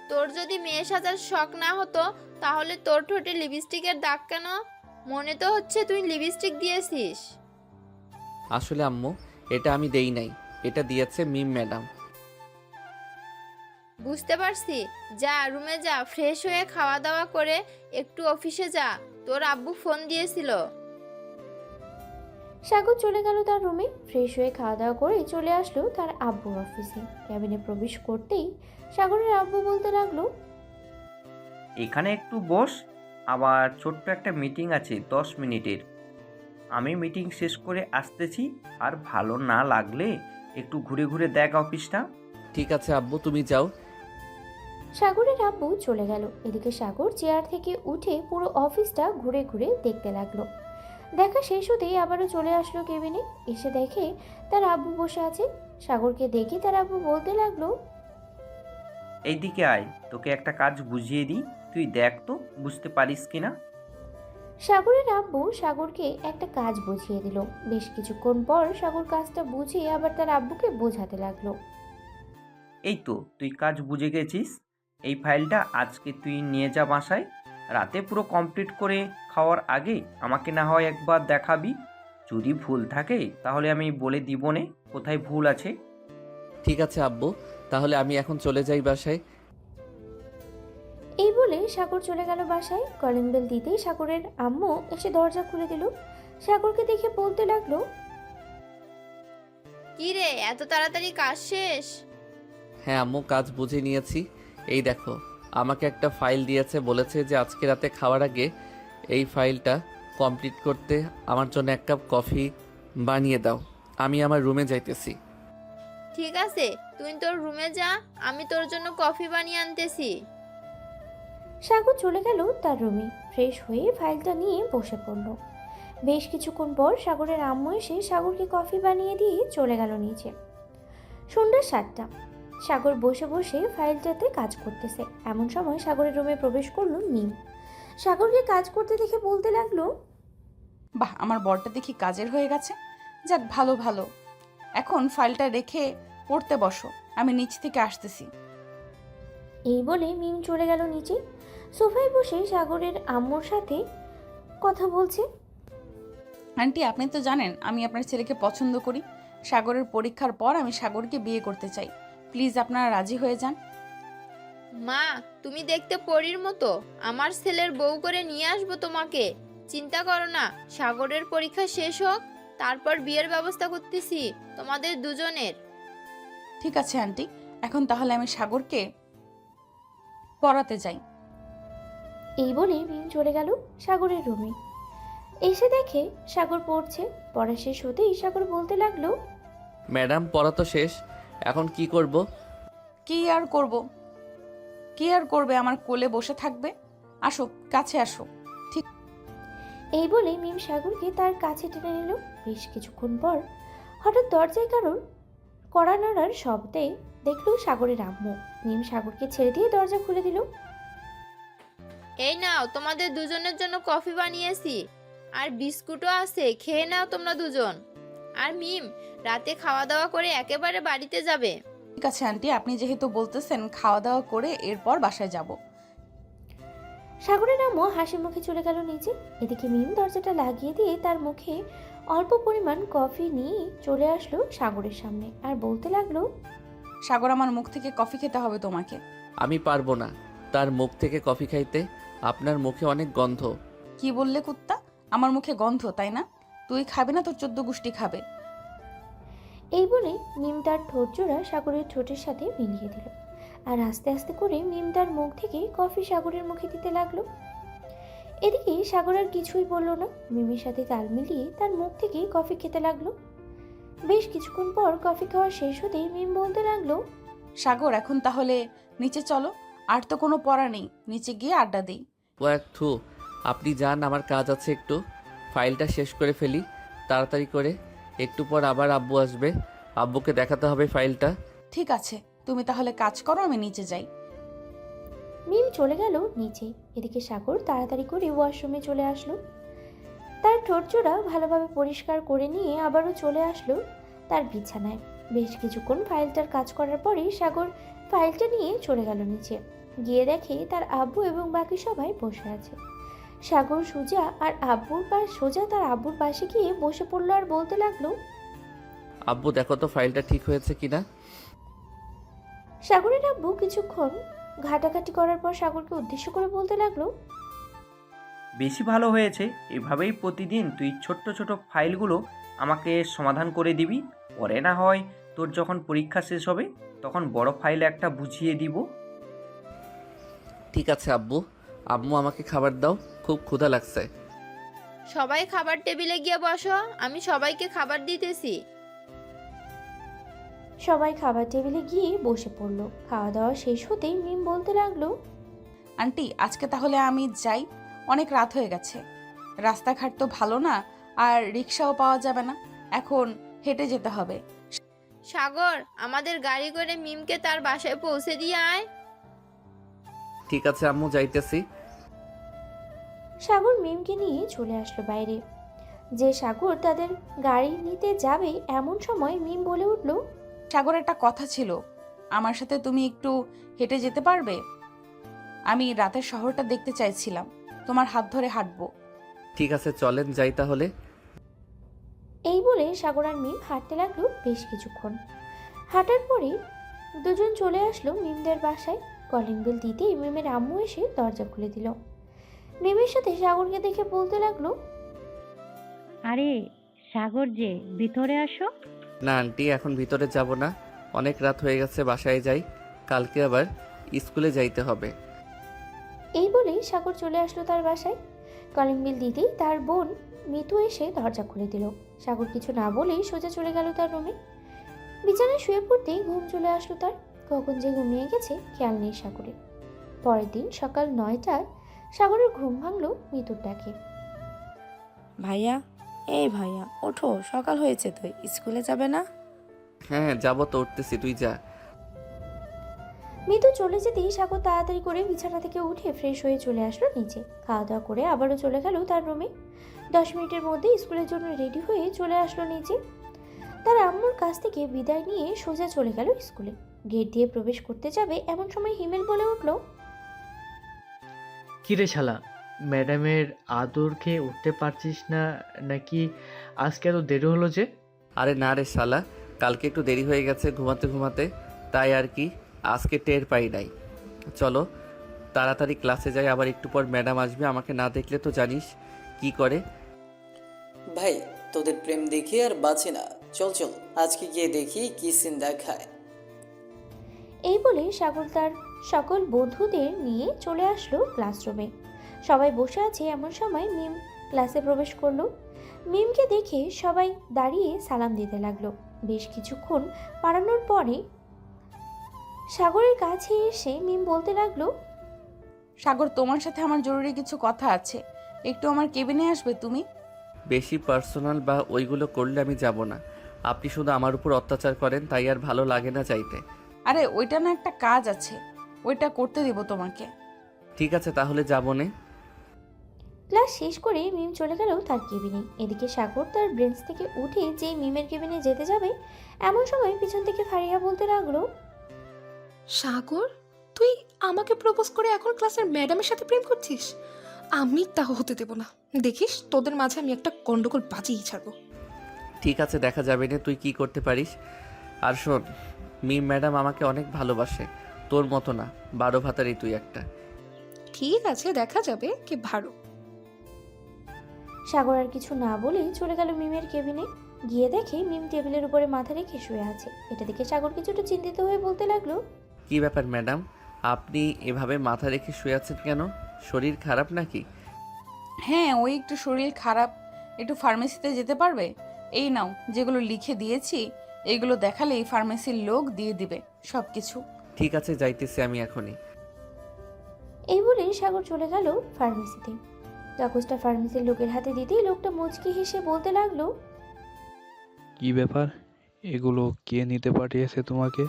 তোর যদি মেয়ে সাজার শখ না হতো তাহলে তোর ঠোঁটে লিপস্টিকের দাগ কেন? মনে তো হচ্ছে তুই লিপস্টিক দিয়েছিস। আসলে আম্মু, এটা আমি দেই নাই, এটা দিয়েছে মিম ম্যাডাম। বুঝতে পারছি, যা রুমে যা, ফ্রেশ হয়ে খাওয়া দাওয়া করে একটু অফিসে যা, তোর আব্বু ফোন দিয়েছিল। সাগর চলে গেল তার রুমে। ফ্রেশ হয়ে খাওয়া দাওয়া করে চলে আসলো তার আব্বুর অফিসে। ক্যাবিনে প্রবেশ করতেই সাগরের আব্বু বলতে লাগলো, এখানে একটু বস, আবার ছোট্ট একটা মিটিং আছে 10 মিনিটের। আমি মিটিং শেষ করে আসতেছি, আর ভালো না লাগলে একটু ঘুরে ঘুরে দেখ অফিসটা। ঠিক আছে আব্বু, তুমি যাও। সাগরের আব্বু চলে গেল। এদিকে সাগর চেয়ার থেকে উঠে পুরো অফিসটা ঘুরে ঘুরে দেখতে লাগলো। দেখা শেষ হতেই আবারও চলে আসলো কেবিনে। এসে দেখে তার আব্বু বসে আছে। সাগরকে দেখে তার আব্বু বলতে লাগলো, এইদিকে আয়, তোকে একটা কাজ বুঝিয়ে দিই, তুই দেখ তো বুঝতে পারিস কিনা। সাগরের আব্বু সাগরকে একটা কাজ বুঝিয়ে দিল। বেশ কিছুক্ষণ পর সাগর কাজটা বুঝিয়ে আবার তার আব্বুকে বোঝাতে লাগলো। এই তো তুই কাজ বুঝে গেছিস, এই ফাইলটা আজকে তুই নিয়ে যা বাসায়। রাতে পুরো কমপ্লিট করে খাওয়ার আগে আমাকে না হয় একবার দেখাবি। যদি ভুল থাকে তাহলে আমি বলে দিব নে কোথায় ভুল আছে। ঠিক আছে আব্বু, তাহলে আমি এখন চলে যাই বাসায়। এই বলে সাগর চলে গেল বাসায়। কলিং বেল দিতেই সাগরের আম্মু এসে দরজা খুলে দিল। সাগরকে দেখে বলতে লাগলো, কি রে, এত তাড়াতাড়ি কাজ শেষ? হ্যাঁ আম্মু, কাজ বুঝে নিয়েছি। এই দেখো, আমাকে একটা ফাইল দিয়েছে, বলেছে যে আজকে রাতে খাওয়ার আগে এই ফাইলটা কমপ্লিট করতে আমার জন্য এক কাপ কফি বানিয়ে দাও। আমি আমার রুমে যাইতেছি। ঠিক আছে, তুই তোর রুমে যা, আমি তোর জন্য কফি বানিয়ে আনতেছি। সাগর চলে গেল তার রুমে। ফ্রেশ হয়ে ফাইলটা নিয়ে বসে পড়ল। বেশ কিছুক্ষণ পর সাগরের আম্মু এসে সাগরকে কফি বানিয়ে দিয়ে চলে গেল নিচে। সন্ধ্যা 7টা। সাগর বসে বসে ফাইলটাতে কাজ করতেছে। এমন সময় সাগরের রুমে প্রবেশ করলো মিম। সাগরকে কাজ করতে দেখে বলতে লাগলো, বাহ, আমার বরটা দেখি কাজের হয়ে গেছে। যাক, ভালো ভালো। এখন ফাইলটা রেখে পড়তে বসো, আমি নিচ থেকে আসতেছি। এই বলে মিম চলে গেল নিচে। সোফায় বসে সাগরের আম্মুর সাথে কথা বলছে। আন্টি, আপনি তো জানেন আমি আপনার ছেলেকে পছন্দ করি। সাগরের পরীক্ষার পর আমি সাগরকে বিয়ে করতে চাই। প্লিজ আপনারা রাজি হয়ে যান। মা, তুমি দেখতে পরীর মতো, আমার ছেলের বউ করে নিয়ে আসবো তোমাকে। চিন্তা করো না, সাগরের পরীক্ষা শেষ হোক, তারপর বিয়ের ব্যবস্থা করতেছি তোমাদের দুজনের। ঠিক আছে আন্টি, এখন তাহলে আমি সাগরকে পড়াতে যাই। এই বলে মিম চলে গেল সাগরের রুমে। এসে দেখে সাগর পড়ছে। পড়া শেষ হতেই সাগর বলতে লাগলো, ম্যাডাম, পড়া তো শেষ, এখন কি করব? কি আর করব? কি আর করবে? আমার কোলে বসে থাকবে। আসো, কাছে আসো। এই বলে মিম সাগরকে তার কাছে টেনে নিল। বেশ কিছুক্ষণ পর হঠাৎ দরজায় কারোর কড়া নাড়ার শব্দে দেখলো সাগরের আম্মু। মিম সাগরকে ছেড়ে দিয়ে দরজা খুলে দিল। এই নাও, তোমাদের দুজনের জন্য কফি বানিয়েছি, আর বিস্কুটও আছে, খেয়ে নাও তোমরা দুজন। আর মিম, রাতে খাওয়া দাওয়া করে একেবারে বাড়িতে যাবে। ঠিক আছে আন্টি, আপনি যেহেতু বলতেছেন, খাওয়া দাওয়া করে এরপর বাসায় যাব। সাগরের আম্মু হাসি মুখে চলে গেল নিচে। এদিকে মিম দরজাটা লাগিয়ে দিয়ে তার মুখে অল্প পরিমাণ কফি নিয়ে চলে আসলো সাগরের সামনে আর বলতে লাগলো, সাগর, আমার মুখ থেকে কফি খেতে হবে তোমাকে। আমি পারবো না তার মুখ থেকে কফি খাইতে। আপনার মুখে অনেক গন্ধ। কি বললে কুত্তা? আমার মুখে গন্ধ, তাই না? তুই খাবে না, তোর 14 গোষ্ঠী খাবে। এই বলে মিম তার ঠোঁট জোড়া সাগরের ঠোঁটের সাথে মিলিয়ে দিল। আর আস্তে আস্তে করে মিম তার মুখ থেকে কফি সাগরের মুখে দিতে লাগলো। এদিকে সাগর আর কিছুই বলল না, মিমের সাথে তাল মিলিয়ে তার মুখ থেকে কফি খেতে লাগলো। বেশ কিছুক্ষণ পর কফি খাওয়া শেষ হতেই মিম বলতে লাগলো, সাগর, এখন তাহলে নিচে চলো, আর তো কোনো পড়া নেই, নিচে গিয়ে আড্ডা দিই। ও এক থু, আপনি যান, আমার কাজ আছে একটু। ফাইলটা শেষ করে ফেলি তাড়াতাড়ি করে। একটু পর আবার আব্বু আসবে, আব্বুকে দেখাতে হবে ফাইলটা। ঠিক আছে, তুমি তাহলে কাজ করো, আমি নিচে যাই। মিম চলে গেল নিচে। এদিকে সাগর তাড়াতাড়ি করে ওয়াশরুমে চলে আসলো। তার ঠোঁটজোড়া ভালোভাবে পরিষ্কার করে নিয়ে আবারও চলে আসলো তার বিছানায়। বেশ কিছুক্ষণ ফাইলটার কাজ করার পরেই সাগর ফাইলটা নিয়ে চলে গেল নিচে। গিয়ে দেখে তার আব্বু এবং বাকি সবাই বসে আছে। সাগর সোজা তার আব্বুর পাশে গিয়ে বসে পড়লো আর বলতে লাগলো, আব্বু দেখো তো ফাইলটা ঠিক হয়েছে কিনা। সাগরের আব্বু কিছুক্ষণ ঘাটাঘাটি করার পর সাগরকে উদ্দেশ্য করে বলতে লাগলো, বেশি ভালো হয়েছে। এভাবেই প্রতিদিন তুই ছোট্ট ছোট ফাইলগুলো আমাকে সমাধান করে দিবি। পরে না হয় তোর যখন পরীক্ষা শেষ হবে তখন বড় ফাইল একটা বুঝিয়ে দিব। ঠিক আছে আব্বু। আম্মু আমাকে খাবার দাও, খুব ক্ষুধা লাগছে। সবাই খাবার টেবিলে গিয়ে বসো, আমি সবাইকে খাবার দিতেছি। সবাই খাবার টেবিলে গিয়ে বসে পড়লো। খাওয়া দাওয়া শেষ হতেই মিম বলতে লাগলো, আন্টি, আজকে তাহলে আমি যাই, অনেক রাত হয়ে গেছে। রাস্তাঘাট তো ভালো না, আর রিক্সাও পাওয়া যাবে না, এখন হেঁটে যেতে হবে। সাগর, আমাদের গাড়ি করে মিমকে তার বাসায় পৌঁছে দিয়ে আয়। ঠিক আছে আম্মু, যাইতেছি। সাগর মিমকে নিয়ে চলে আসলো বাইরে। যে সাগর তাদের গাড়ি নিতে যাবে এমন সময় মিম বলে উঠল, সাগর, একটা কথা ছিল, আমার সাথে তুমি একটু হেঁটে যেতে পারবে? আমি রাতের শহরটা দেখতে চাইছিলাম, তোমার হাত ধরে হাঁটবো। ঠিক আছে চলেন যাই তাহলে। এই বলে সাগর আর মিম হাঁটতে লাগলো বেশ কিছুক্ষণ। হাঁটার পরে দুজন চলে আসলো মিমদের বাসায়। কলিং বেল দিতেই মিমের আম্মু এসে দরজা খুলে দিল। মিমের সাথে সাগরকে দেখে বলতে লাগলো, আরে সাগর যে, ভিতরে আসো। না আন্টি, এখন ভিতরে যাব না, অনেক রাত হয়ে গেছে, বাসায় যাই, কালকে আবার স্কুলে যাইতে হবে। এই বলে সাগর চলে আসলো তার বাসায়। কলিং বেল দিতেই তার বোন মিতু এসে দরজা খুলে দিল। সাগর কিছু না বলেই সোজা চলে গেল তার রুমে। বিছানায় শুয়ে পড়তেই ঘুম চলে আসলো তার। কখন যে ঘুমিয়ে গেছে খেয়াল নেই সাগরের। পরের দিন সকাল 9টায় সাগরের ঘুম ভাঙলো মিতুর ডাকে। ভাইয়া, এই ভাইয়া ওঠো, সকাল হয়েছে তো, স্কুলে যাবে না? হ্যাঁ যাবো তো, উঠতেছি, তুই যা। মিতু চলে যেতেই সাগর তাড়াতাড়ি করে বিছানা থেকে উঠে ফ্রেশ হয়ে চলে আসলো নিচে। খাওয়া দাওয়া করে আবারও চলে গেল তার রুমে। 10 মিনিটের মধ্যে স্কুলের জন্য রেডি হয়ে চলে আসলো নিচে। তার আম্মুর কাছ থেকে বিদায় নিয়ে সোজা চলে গেল স্কুলে। গেট দিয়ে প্রবেশ করতে যাবে এমন সময় হিমেল বলে উঠল, কিরে শালা, ম্যাডামের আদর খেয়ে উঠতে পারছিস না নাকি? আজকে এত দেরি হলো যে? আরে না রে শালা, কালকে একটু দেরি হয়ে গেছে ঘুমাতে ঘুমাতে, তাই আর কি, আজকে টের পাই নাই। চলো তাড়াতাড়ি ক্লাসে যাই, আবার একটু পর ম্যাডাম আসবে, আমাকে না দেখলে তো জানিস কি করে। ভাই, তোদের প্রেম দেখি আর বাঁচি না, চল চল আজকে গিয়ে দেখি কি সিন দেখায়। এই বলে সাগর তার সকল বন্ধুদের নিয়ে চলে আসলো ক্লাসরুমে। সবাই বসে আছে এমন সময় মিম ক্লাসে প্রবেশ করলো। মিমকে দেখে সবাই দাঁড়িয়ে সালাম দিতে লাগলো। বেশ কিছুক্ষণ পাড়ানোর পরে সাগরের কাছে এসে মিম বলতে লাগলো, সাগর, তোমার সাথে আমার জরুরি কিছু কথা আছে, একটু আমার কেবিনে আসবে তুমি? বেশি পার্সোনাল বা ওইগুলো করলে আমি যাব না। আপনি শুধু আমার উপর অত্যাচার করেন, তাই আর ভালো লাগে না চাইতে। আরে ওইটা না, একটা কাজ আছে, ওইটা করতে দিব তোমাকে। ঠিক আছে তাহলে যাবো নে। ক্লাস শেষ করে মিম চলে গেল তার কেবিনে। এদিকে সাগর তার বেঞ্চ থেকে উঠে যেই মিমের কেবিনে যেতে যাবে এমন সময় পিছন থেকে ফারিয়া বলতে লাগলো, সাগর, তুই আমাকে প্রপোজ করে এখন ক্লাসের ম্যাডামের সাথে প্রেম করছিস? আমি তা হতে দেব না। দেখিস তোদের মাঝে আমি একটা গন্ডগোল বাজিয়ে ছাড়বো। ঠিক আছে দেখা যাবে না তুই কি করতে পারিস। আর শোন, মিম ম্যাডাম আমাকে অনেক ভালোবাসে, তোর মতো না, 12 ভাতারই তুই একটা। ঠিক আছে, দেখা যাবে কে ভালো। সাগর আর কিছু না বলে চলে গেল মিমের কেবিনে। গিয়ে দেখে মিম টেবিলের উপরে মাথা রেখে শুয়ে আছে। এটা দেখে সাগর কিছুটা চিন্তিত হয়ে বলতে লাগলো, কি ব্যাপার ম্যাডাম, আপনি এভাবে মাথা রেখে শুয়ে আছেন কেন? শরীর খারাপ নাকি? হ্যাঁ, ওই একটু শরীর খারাপ, একটু ফার্মেসিতে যেতে পারবে? এই নাও, যেগুলো লিখে দিয়েছি এগুলো দেখালেই ফার্মেসির লোক দিয়ে দিবে সব কিছু। ঠিক আছে যাইতেছি আমি এখনই। এই বলে সাগর চলে গেল ফার্মেসিতে। কাগজটা ফার্মেসির লোকের হাতে দিতেই লোকটা মুচকি হেসে বলতে লাগলো, কি ব্যাপার, এগুলো কে নিতে পাঠিয়েছে তোমাকে?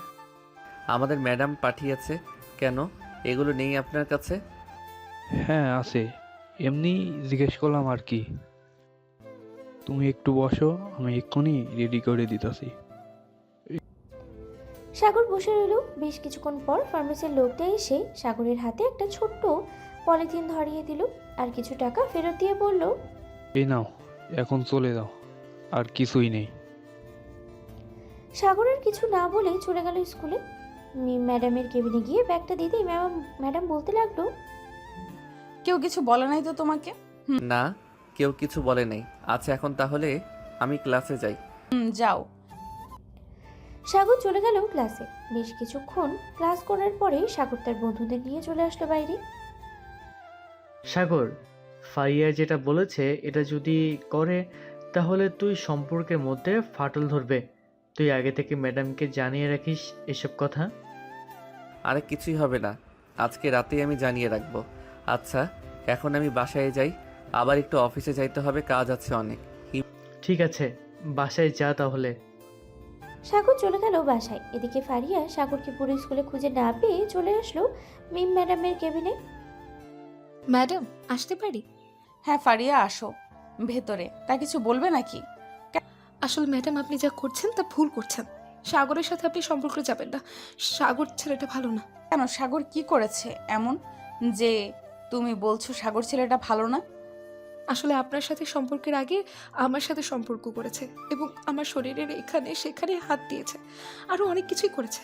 আমাদের ম্যাডাম পাঠিয়েছে। কেন, এগুলো নেই আপনার কাছে? হ্যাঁ আছে, এমনি জিজ্ঞেস করলাম আর কি। তুমি একটু বসো, আমি এক্ষুনি রেডি করে দিতেছি। সাগর বসে রইল। বেশ কিছুক্ষণ পর ফার্মেসির লোকটা এসে সাগরের হাতে একটা ছোট্ট পলিথিন ধরিয়ে দিল আর কিছু টাকা ফেরত দিয়ে বলল, এই নাও, এখন চলে যাও, আর কিছুই নেই। সাগরের কিছু না বলে চলে গেল স্কুলে। ম্যাডামের কেবিনে গিয়ে ব্যাগটা দিতেই ম্যাডাম বলতে লাগলো, কেউ কিছু বলে নাই তো তোমাকে? না, কেউ কিছু বলে নাই। আচ্ছা, এখন তাহলে আমি ক্লাসে যাই। যাও। সাগর চলে গেল ক্লাসে। বেশ কিছুক্ষণ ক্লাস করার পরে সাগর তার বন্ধুদের নিয়ে চলে আসলো বাইরে। সাগর, ফারিয়া যেটা বলেছে এটা যদি করে তাহলে তুই সম্পর্কের মধ্যে ফাটল ধরবে। তুই আগে থেকে ম্যাডামকে জানিয়ে রাখিস এসব কথা। আরে কিছুই হবে না, আজকে রাতেই আমি জানিয়ে রাখবো। আচ্ছা, এখন আমি বাসায় যাই, আবার একটু অফিসে যাইতে হবে, কাজ আছে অনেক। ঠিক আছে, বাসায় যা তাহলে। সাগর চলে গেল বাসায়। এদিকে ফারিয়া সাগরকে পুরো স্কুলে খুঁজে না পেয়ে চলে আসলো মিম ম্যাডামের কেবিনে। ম্যাডাম, আসতে পারি? হ্যাঁ ফারিয়া, আসো ভেতরে। তা কিছু বলবে নাকি? আসলে ম্যাডাম, আপনি যা করছেন তা ভুল করছেন। সাগরের সাথে আপনি সম্পর্কে যাবেন না। সাগর ছেলেটা ভালো না। কেন, সাগর কি করেছে এমন যে তুমি বলছো সাগর ছেলেটা ভালো না? আসলে আপনার সাথে সম্পর্কের আগে আমার সাথে সম্পর্ক করেছে এবং আমার শরীরের এখানে সেখানে হাত দিয়েছে, আরও অনেক কিছুই করেছে।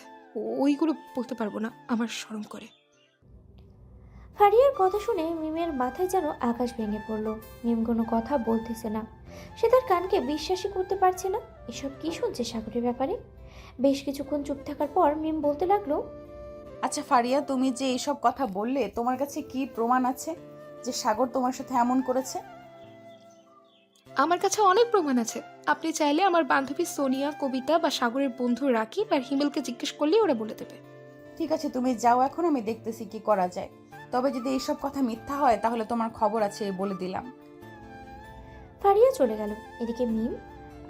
ওইগুলো বলতে পারবো না, আমার শরম করে। ফারিয়ার কথা শুনে মিমের মাথায় যেন আকাশ ভেঙে পড়ল। মিম কোনো কথা বলতেছে না। সে তার কানকে বিশ্বাসই করতে পারছে না। এসব কি শুনছে সাগরের ব্যাপারে? বেশ কিছুক্ষণ চুপ থাকার পর মিম বলতে লাগলো, আচ্ছা ফারিয়া, তুমি যে এইসব কথা বললে, তোমার কাছে কি প্রমাণ আছে যে সাগর তোমার সাথে এমন করেছে? আমার কাছে অনেক প্রমাণ আছে। আপনি চাইলে আমার বান্ধবী সোনিয়া, কবিতা বা সাগরের বন্ধু রাকিব আর হিমেলকে জিজ্ঞেস করলেই ওরা বলে দেবে। ঠিক আছে, তুমি যাও, এখন আমি দেখতেছি কি করা যায়। তবে যদি এইসব কথা মিথ্যা হয় তাহলে তোমার খবর আছে, বলে দিলাম। ফারিয়া চলে গেল। এদিকে মিম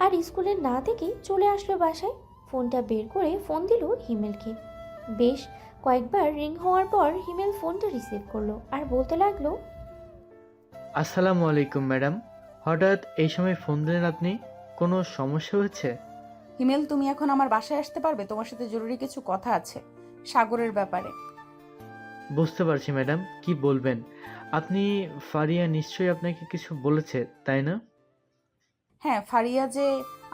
আর স্কুলের না থেকে চলে আসলো বাসায়। ফোনটা বের করে ফোন দিল হিমেলকে। বেশ কয়েকবার রিং হওয়ার পর হিমেল ফোনটা রিসিভ করলো আর বলতে লাগলো, আসসালামু আলাইকুম ম্যাডাম, হঠাৎ এই সময় ফোন দিলেন আপনি? কোনো সমস্যা হয়েছে? হিমেল, তুমি এখন আমার বাসায় আসতে পারবে? তোমার সাথে জরুরি কিছু কথা আছে সাগরের ব্যাপারে। বুঝতে পারছি ম্যাডাম, কি বলবেন আপনি? ফারিয়া নিশ্চয়ই আপনাকে কিছু বলেছে, তাই না? হ্যাঁ, ফারিয়া যে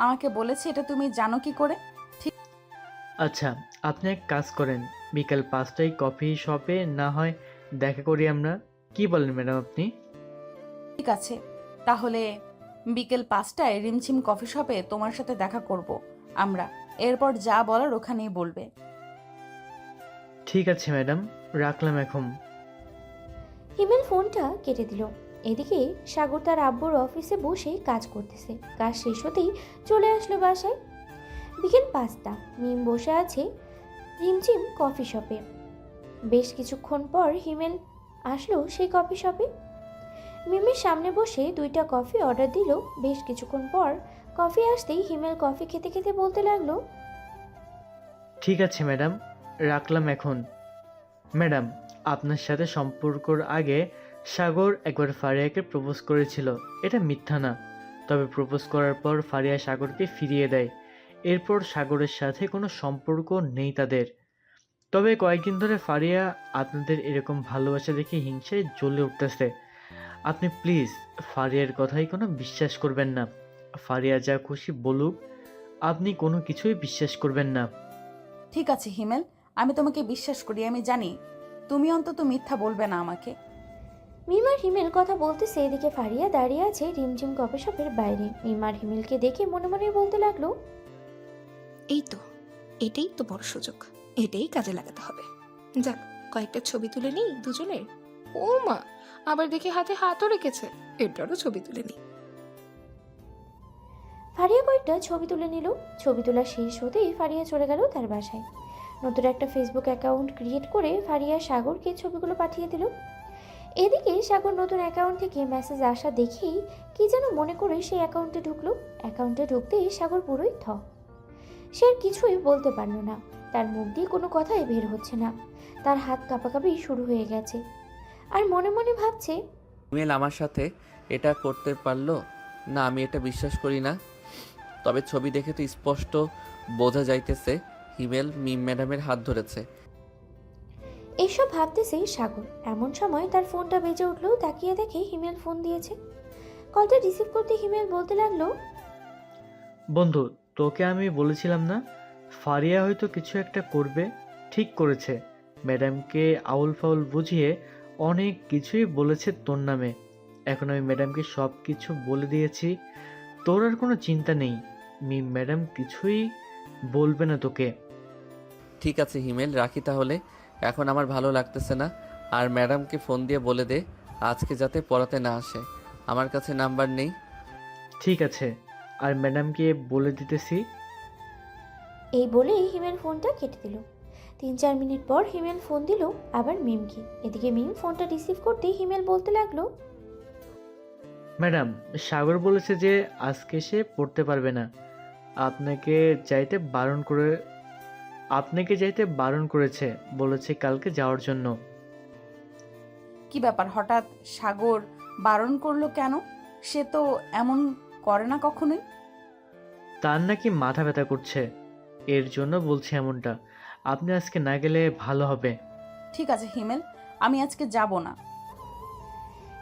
আমাকে বলেছে এটা তুমি জানো কি করে? আচ্ছা, আপনি এক কাজ করেন, বিকাল 5টায় কফি শপে না হয় দেখা করি আমরা। কি বলেন ম্যাডাম আপনি? ঠিক আছে, তাহলে বিকেল 5টায় রিমঝিম কফি শপে তোমার সাথে দেখা করব আমরা। এরপর যা বলার ওখানেই বলবে। ঠিক আছে ম্যাডাম, রাখলাম এখন। হিমেল ফোনটা কেটে দিল। এদিকে সাগর তার আব্বুর অফিসে বসে কাজ করতেছে। কাজ শেষ হতেই চলে আসলো বাসায়। বিকেল 5টা। মিম বসে আছে রিমঝিম কফি শপে। বেশ কিছুক্ষণ পর হিমেল আসলো সেই কফি শপে। মিমের সামনে বসে 2টা কফি অর্ডার দিল। বেশ কিছুক্ষণ পর কফি আসতেই হিমেল কফি খেতে খেতে বলতে লাগলো, ঠিক আছে ম্যাডাম, রাখলাম এখন। ম্যাডাম, আপনার সাথে সম্পর্কর আগে সাগর একবার ফারিয়াকে প্রপোজ করেছিল, এটা মিথ্যা না। তবে প্রপোজ করার পর ফারিয়া সাগরকে ফিরিয়ে দেয়। এরপর সাগরের সাথে কোনো সম্পর্ক নেই তাদের। তবে কয়েকদিন ধরে ফারিয়া আপনাদের এরকম ভালোবাসা দেখে হিংসায় জ্বলে উঠতেছে। আপনি প্লিজ ফারিয়ার কথাই কোনো বিশ্বাস করবেন না। ফারিয়া যা খুশি বলুক, আপনি কোনো কিছুই বিশ্বাস করবেন না। ঠিক আছে হিমেল, আমি তোমাকে বিশ্বাস করি। আমি জানি তুমি অন্তত মিথ্যা বলবে না আমাকে। মিম আর হিমেল কথা বলতেছে। এদিকে ফারিয়া দাঁড়িয়ে আছে রিমঝিম কফি শপের বাইরে। মিম আর হিমেলকে দেখে মনে মনে বলতে লাগলো, এই তো, এটাই তো বড় সুযোগ, এটাই কাজে লাগাতে হবে। যাক, কয়েকটা ছবি তুলে নিই দুজনের। ও মা, আবার দেখি হাতে হাতও রেখেছে, এটারও ছবি তুলে নিই। ফারিয়া কয়েকটা ছবি তুলে নিল। ছবি তোলা শেষ হতেই ফারিয়া চলে গেল তার বাসায়। নতুন একটা ফেসবুক অ্যাকাউন্ট ক্রিয়েট করে ফারিয়া সাগরকে ছবিগুলো পাঠিয়ে দিল। এদিকে সাগর নতুন অ্যাকাউন্ট থেকে মেসেজ আসা দেখেই কি যেন মনে করে সেই অ্যাকাউন্টে ঢুকলো। অ্যাকাউন্টে ঢুকতেই সাগর পুরোই থ। সে আর কিছুই বলতে পারল না, তার মুখ দিয়ে কোনো কথাই বের হচ্ছে না, তার হাত কাঁপাকাঁপি শুরু হয়ে গেছে। আর মনে মনে ভাবছে, হিমেল আমার সাথে এটা করতে পারলো না, আমি এটা বিশ্বাস করি না। তবে ছবি দেখে তো স্পষ্ট বোঝা যাইতেছে হিমেল মিম ম্যাডামের হাত ধরেছে। এইসব ভাবতেছে সাগর। এমন সময় তার ফোনটা বেজে উঠলো। তাকিয়ে দেখে হিমেল ফোন দিয়েছে। কলটা রিসিভ করতে হিমেল বলতে লাগলো, বন্ধু, তোকে আমি বলেছিলাম না ফারিয়া হয়তো কিছু একটা করবে। ঠিক করেছে, ম্যাডামকে আউল ফাউল বুঝিয়ে অনেক কিছুই বলেছে তোর নামে। এখন আমি ম্যাডামকে সব কিছু বলে দিয়েছি, তোর আর কোনো চিন্তা নেই। মিম ম্যাডাম কিছুই বলবে না তোকে। ঠিক আছে হিমেল, রাখি তাহলে, এখন আমার ভালো লাগতেছে না। আর ম্যাডামকে ফোন দিয়ে বলে দে আজকে যাতে পড়াতে না আসে, আমার কাছে নাম্বার নেই। ঠিক আছে, আর ম্যাডামকে বলে দিতেছি। এই বলেই হিমেল ফোনটা কেটে দিল। 3-4 মিনিট পর হিমেল ফোন দিল আবার মিমকে। এদিকে মিম ফোনটা রিসিভ করতেই হিমেল বলতে লাগলো, ম্যাডাম, সাগর বলেছে যে আজকে সে পড়তে পারবে না, আপনাকে যাইতে বারণ করেছে, বলেছে কালকে যাওয়ার জন্য। কি ব্যাপার, হঠাৎ সাগর বারণ করলো কেন? সে তো এমন করে না কখনোই। তার নাকি মাথা ব্যথা করছে, এর জন্য বলছে এমনটা। আপনি আজকে না গেলে ভালো হবে। ঠিক আছে হিমেল, আমি আজকে যাব না।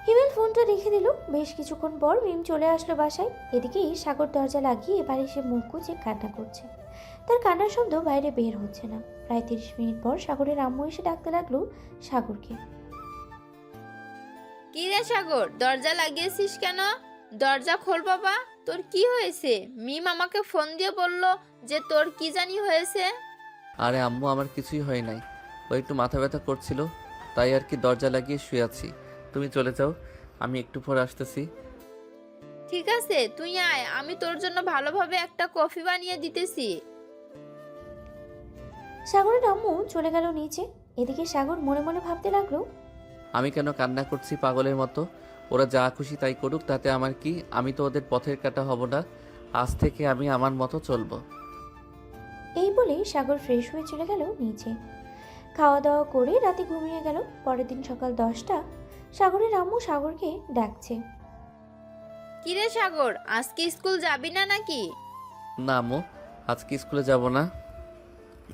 হিমেল ফোনটা রেখে দিল। বেশ কিছুক্ষণ পর মিম চলে আসলো বাসায়। এদিকেই সাগর দরজা লাগিয়ে এবারে সে মুখ গুজে কান্না করছে। তার কান্নার শব্দ বাইরে বের হচ্ছে না। প্রায় 30 মিনিট পর সাগরের আম্মু এসে ডাকতে লাগলো সাগরকে। কি রে সাগর, দরজা লাগিয়েছিস কেন? দরজা খোল বাবা, তোর কি হয়েছে? মিম আমাকে ফোন দিয়ে বলল যে তোর কি জানি হয়েছে। আরে আম্মু, আমার কিছুই হয় নাই, ওই একটু মাথা ব্যথা করছিল, তাই আর কি দরজা লাগিয়ে শুয়ে আছি। তুমি চলে যাও, আমি একটু পরে আসতেছি। ঠিক আছে, তুই আয়, আমি তোর জন্য ভালোভাবে একটা কফি বানিয়ে দিতেছি। সাগরের আম্মু চলে গেল নিচে। এদিকে সাগর মনে মনে ভাবতে লাগলো, আমি কেন কান্না করছি পাগলের মতো? ওরা যা খুশি তাই করুক, তাতে আমার কি? আমি তো ওদের পথের কাটা হব না। আজ থেকে আমি আমার মতো চলবো। এই বলে সাগর ফ্রেশ হয়ে চলে গেল নিচে। খাওয়া দাওয়া করে রাতে ঘুমিয়ে গেল। পরের দিন সকাল 10টা। সাগরের আম্মু সাগরকে ডাকছে। কি রে সাগর, আজকে স্কুল যাবি না নাকি? না আম্মু, আজকে স্কুলে যাব না।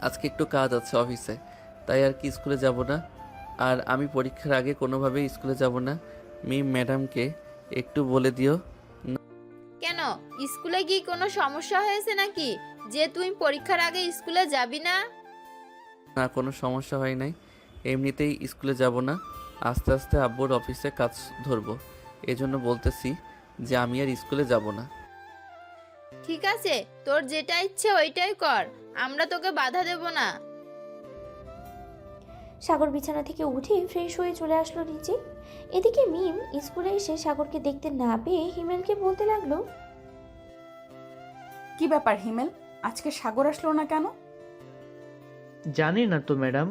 আজকে একটু কাজ আছে অফিসে, তাই আর কি স্কুলে যাব না। আর আমি পরীক্ষার আগে কোনোভাবেই স্কুলে যাব না। মিম ম্যাডামকে একটু বলে দিও। কেন, স্কুলে কি কোনো সমস্যা হয়েছে নাকি যে তুই পরীক্ষার আগে স্কুলে যাবি না? না, কোনো সমস্যা হয় নাই, এমনিতেই স্কুলে যাব না। আস্তে আস্তে আব্বুর অফিসে কাজ ধরবো, এজন্য বলতেছি যে আমি আর স্কুলে যাব না। ঠিক আছে, তোর যেটা ইচ্ছে ওইটাই কর, আমরা তোকে বাধা দেব না। সাগর বিছানা থেকে উঠে ফ্রেশ হয়ে চলে আসলো নিচে। এদিকে মিম স্কুলে এসে সাগরকে দেখতে না পেয়ে হিমেলকে বলতে লাগলো, কি ব্যাপার হিমেল, আজকে সাগর আসলো না কেন? জানি না তো ম্যাডাম,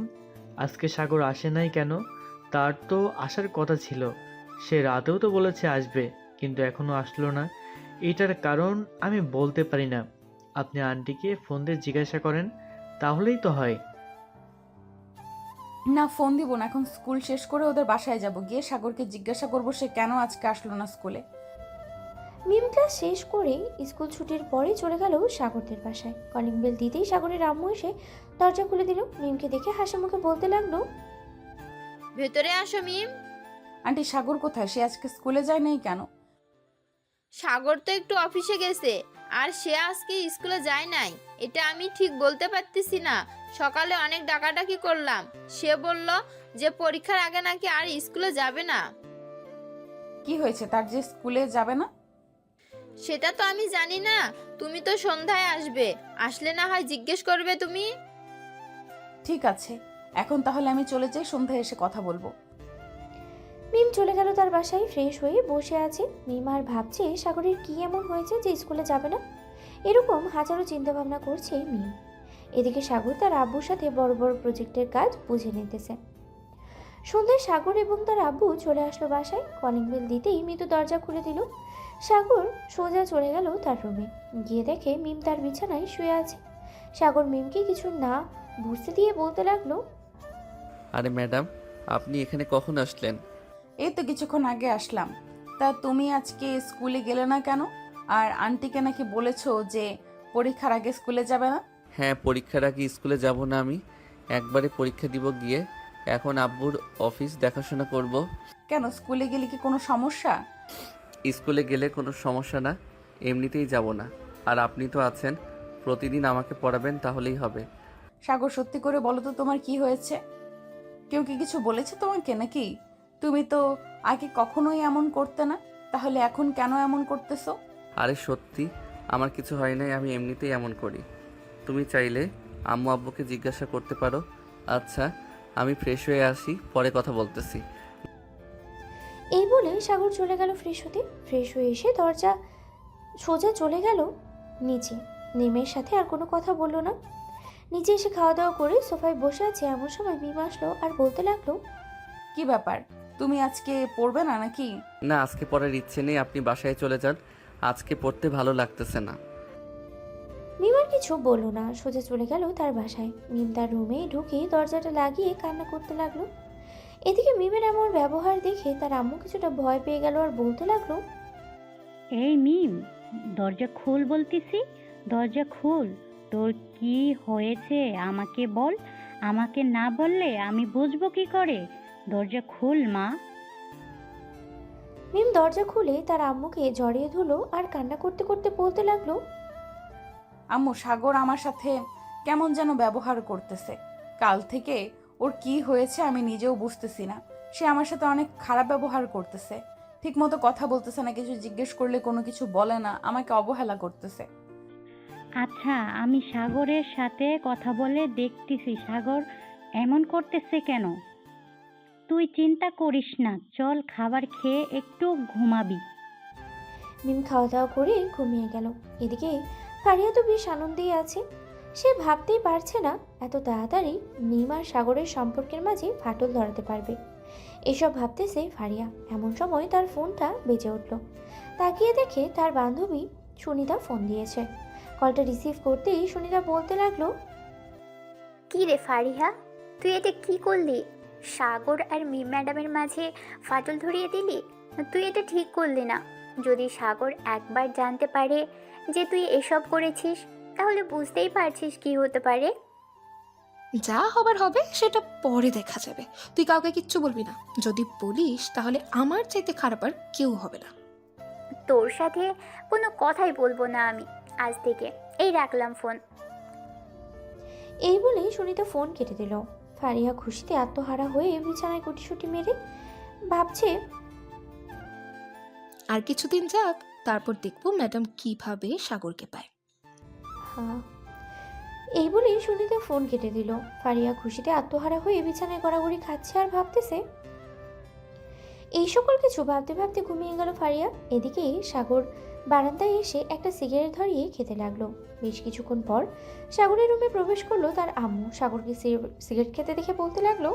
আজকে সাগর আসে নাই কেন? তার তো আসার কথা ছিল, সে রাতেও তো বলেছে আসবে, কিন্তু এখনো আসলো না। এটার কারণ আমি বলতে পারি না, আপনি আন্টিকে ফোন দিয়ে জিজ্ঞাসা করেন, তাহলেই তো হয়। না, ফোন দিব না, এখন স্কুল শেষ করে ওদের বাসায় যাব, গিয়ে সাগরকে জিজ্ঞাসা করবো সে কেন আজকে আসলো না স্কুলে। মিম ক্লাস শেষ করে স্কুল ছুটির পরে চলে গেল সাগরদের বাসায়। কলিং বেল দিতেই সাগরের আম্মু এসে দরজা খুলে দিল। মিমকে দেখে হাসি মুখে বলতে লাগলো, ভেতরে আসো মিম। আন্টি, সাগর কোথায়? সে আজকে স্কুলে যায় নাই কেন? সাগর তো একটু অফিসে গেছে, আর সে আজকে স্কুলে যায় নাই এটা আমি ঠিক বলতে পারতেছি না। সকালে অনেক ডাকাডাকি করলাম, সে বলল যে পরীক্ষার আগে নাকি আর স্কুলে যাবে না। কি হয়েছে তার যে স্কুলে যাবে না? সেটা তো আমি জানি না, তুমি তো সন্ধ্যায় আসবে, আসলে না হয় জিজ্ঞেস করবে তুমি। ঠিক আছে, এখন তাহলে আমি চলে যাই, সন্ধ্যায় এসে কথা বলবো। মিম চলে গেল তার বাসায়। ফ্রেশ হয়ে বসে আছে মিম, আর ভাবছে সাগরের কি এমন হয়েছে যে স্কুলে যাবে না। এরকম হাজারো চিন্তা ভাবনা করছে মিম। এদিকে সাগর তার আব্বুর সাথে বড় বড় প্রজেক্টের কাজ বুঝে নিতেছে। সন্ধ্যায় সাগর এবং তার আব্বু চলে আসলো বাসায়। কলিং বেল দিতেই মৃদু দরজা খুলে দিল। সাগর সোজা চলে গেল তার রুমে। গিয়ে দেখে মিম তার বিছানায় শুয়ে আছে। সাগর মিমকে কিছু না বুঝতে দিয়ে বলতে লাগলো, আরে ম্যাডাম, আপনি এখানে কখন আসলেন? এই তো কিছুক্ষণ আগে আসলাম। তা তুমি আজকে স্কুলে গেলে না কেন? আর আন্টিকে নাকি বলেছো যে পরীক্ষার আগে স্কুলে যাবে না? হ্যাঁ, পরীক্ষার আগে স্কুলে যাব না আমি। একবারে পরীক্ষা দিব গিয়ে। এখন আব্বুর অফিস দেখাশোনা করব। কেন, স্কুলে গেলে কি কোনো সমস্যা? স্কুলে গেলে কোনো সমস্যা না, এমনিতেই যাব না। আর আপনি তো আছেন, প্রতিদিন আমাকে পড়াবেন, তাহলেই হবে। সাগর, সত্যি করে বলো তো তোমার কি হয়েছে? কেউ কি কিছু বলেছে তোমাকে নাকি? তুমি তো আগে কখনোই এমন করতে না, তাহলে এখন কেন এমন করতেছো? আরে সত্যি আমার কিছু হয় নাই, আমি এমনিতেই এমন করি। তুমি চাইলে আম্মু আব্বুকে জিজ্ঞাসা করতে পারো। আচ্ছা, আমি ফ্রেশ হয়ে আসি, পরে কথা বলতেছি। এই বলে সাগর চলে গেল ফ্রেশ হতে। ফ্রেশ হয়ে এসে দরজা সোজা চলে গেল নিচে। নিমের সাথে আর কোনো কথা বললো না। নিচে এসে খাওয়া দাওয়া করে সোফায় বসে আছে এমন সময় মিম আসলো আর বলতে লাগলো, কি ব্যাপার, তুমি আজকে পড়বে না নাকি? না, আজকে পড়ার ইচ্ছে নেই, আপনি বাসায় চলে যান। আজকে পড়তে ভালো লাগতেছে না। মিম আর কিছু বললো না, সোজা চলে গেল তার বাসায়। মিম তার রুমে ঢুকে দরজাটা লাগিয়ে কান্না করতে লাগলো। এদিকে মিমের এমন ব্যবহার দেখে তার আম্মু কিছুটা ভয় পেয়ে গেল আর বলতে লাগলো, এই মিম, দরজা খুল বলতেছি, দরজা খুল। তোর কি হয়েছে আমাকে বল। আমাকে না বললে আমি বুঝবো কি করে? দরজা খুল মা। মিম দরজা খুলে তার আম্মুকে জড়িয়ে ধরলো আর কান্না করতে করতে বলতে লাগলো, আম্মু, সাগর আমার সাথে কেমন যেন ব্যবহার করতেছে। কাল থেকে ওর কি হয়েছে আমি নিজেও বুঝতেছি না। সে আমার সাথে অনেক খারাপ ব্যবহার করতেছে। ঠিক মতো কথা বলতেছে না, কিছু জিজ্ঞেস করলে কোনো কিছু বলে না, আমাকে অবহেলা করতেছে। আচ্ছা, আমি সাগরের সাথে কথা বলে দেখতেছি সাগর এমন করতেছে কেন। তুই চিন্তা করিস না, চল খাবার খেয়ে একটু ঘুমাবি। মিম খাওয়া দাওয়া করে ঘুমিয়ে গেল। এদিকে ফারিয়া তো বেশ আনন্দেই আছে। সে ভাবতেই পারছে না এত তাড়াতাড়ি মিম আর সাগরের সম্পর্কের মাঝে ফাটল ধরাতে পারবে। এসব ভাবতেছে ফারিয়া। এমন সময় তার ফোনটা বেজে উঠল। তাকিয়ে দেখে তার বান্ধবী সুনিতা ফোন দিয়েছে। কলটা রিসিভ করতেই সুনিতা বলতে লাগলো, কি রে ফারিহা, তুই এটা কি করলি? সাগর আর মিম ম্যাডামের মাঝে ফাটল ধরিয়ে দিলি। তুই এটা ঠিক করলি না। যদি সাগর একবার জানতে পারে যে তুই এসব করেছিস, তাহলে বুঝতেই পারছিস কি হতে পারে। যা হবার হবে সেটা পরে দেখা যাবে। তুই কাউকে কিচ্ছু বলবি না। যদি বলিস তাহলে আমার চাইতে খারাপ আর কেউ হবে না। তোর সাথে কোনো কথাই বলবো না আমি আজ থেকে। এই রাখলাম ফোন। এই বলে সুনিতা ফোন কেটে দিল। ফারিয়া খুশিতে আত্মহারা হয়ে বিছানায় কুটিসুটি মেরে ভাবছে, আর কিছুদিন যাক, তারপর দেখবো ম্যাডাম কিভাবে সাগরকে পায়। হ্যাঁ। এই বলে সুনিতা ফোন কেটে দিল। ফারিয়া খুশিতে আত্মহারা হয়ে বিছানায় গড়াগড়ি খাচ্ছে আর ভাবতেছে। এই সকল কিছু ভাবতে ভাবতে ঘুমিয়ে গেল ফারিয়া। এদিকে সাগর বারান্দায় এসে একটা সিগারেট ধরিয়ে খেতে লাগলো। বেশ কিছুক্ষণ পর সাগরের রুমে প্রবেশ করলো তার আম্মু। সাগরকে সিগারেট খেতে দেখে বলতে লাগলো,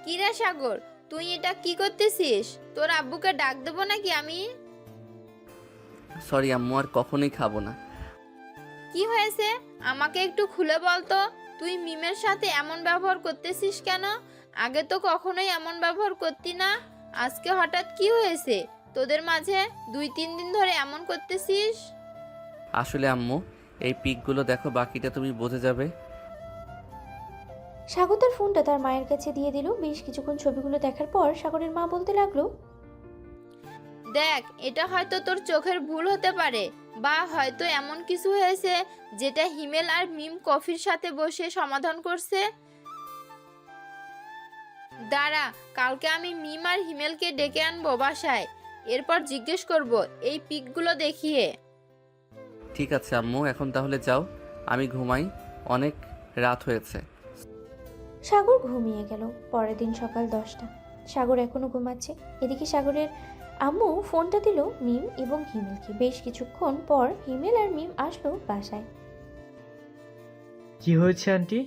কিরে সাগর, তুই এটা কি করতেছিস? তোর আব্বুকে ডাক দেবো নাকি আমি? সরি আম্মু, আর কখনোই খাবো না। কি হয়েছে আমাকে একটু খুলে বল তো। তুই মিমের সাথে এমন ব্যবহার করতেছিস কেন? আগে তো কখনোই এমন ব্যবহার করতি না, আজকে হঠাৎ কি হয়েছে তোদের মাঝে? 2-3 দিন ধরে এমন করতেছিস। আসলে আম্মু, এই পিকগুলো দেখো, বাকিটা তুমি বুঝে যাবে। সাগর তার ফোনটা তার মায়ের কাছে দিয়ে দিল। বেশ কিছুক্ষণ ছবিগুলো দেখার পর সাগরের মা বলতে লাগলো, দেখ, এটা হয়তো তোর চোখের ভুল হতে পারে, বা হয়তো এমন কিছু হয়েছে যেটা হিমেল আর মিম কফির সাথে বসে সমাধান করছে। দাঁড়া, কালকে আমি মিম আর হিমেলকে ডেকে আনবো বাসায়, এরপর জিজ্ঞেস করব এই পিকগুলো দেখিয়ে। ঠিক আছে আম্মু, এখন তাহলে যাও, আমি ঘুমাই, অনেক রাত হয়েছে। সাগর ঘুমিয়ে গেল। পরের দিন সকাল 10টা। সাগর এখনো ঘুমাচ্ছে। এদিকে সাগরের আম্মু ফোনটা দিল মিম এবং হিমেলকে। বেশ কিছুক্ষণ পর হিমেল আর মিম আসলো বাসায়। কি হয়েছে আন্টি?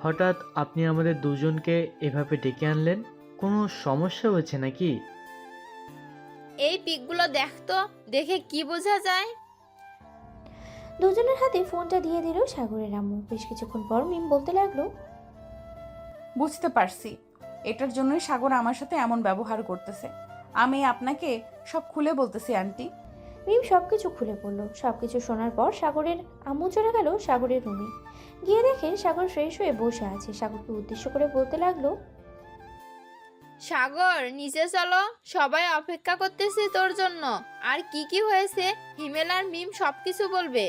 হঠাৎ আপনি আমাদের দুজনকে এভাবে ডেকে আনলেন? কোনো সমস্যা হয়েছে নাকি? এই পিকগুলো দেখ তো, দেখে কি বোঝা যায়? দুজনের হাতে ফোনটা দিয়ে দিল সাগরের আম্মু। বেশ কিছুক্ষণ পর মিম বলতে লাগলো, বুঝতে পারছি, এটার জন্যই সাগর আমার সাথে এমন ব্যবহার করতেছে। আমি আপনাকে সব খুলে বলতেছি আন্টি। মিম সবকিছু খুলে পড়লো। সবকিছু শোনার পর সাগরের আম্মু চলে গেল সাগরের রুমে। গিয়ে দেখে সাগর ফ্রেশ হয়ে বসে আছে। সাগরকে উদ্দেশ্য করে বলতে লাগলো, সাগর নিচে চলো, সবাই অপেক্ষা করতেছি তোর জন্য। আর কি কি হয়েছে হিমেল আর মিম সবকিছু বলবে।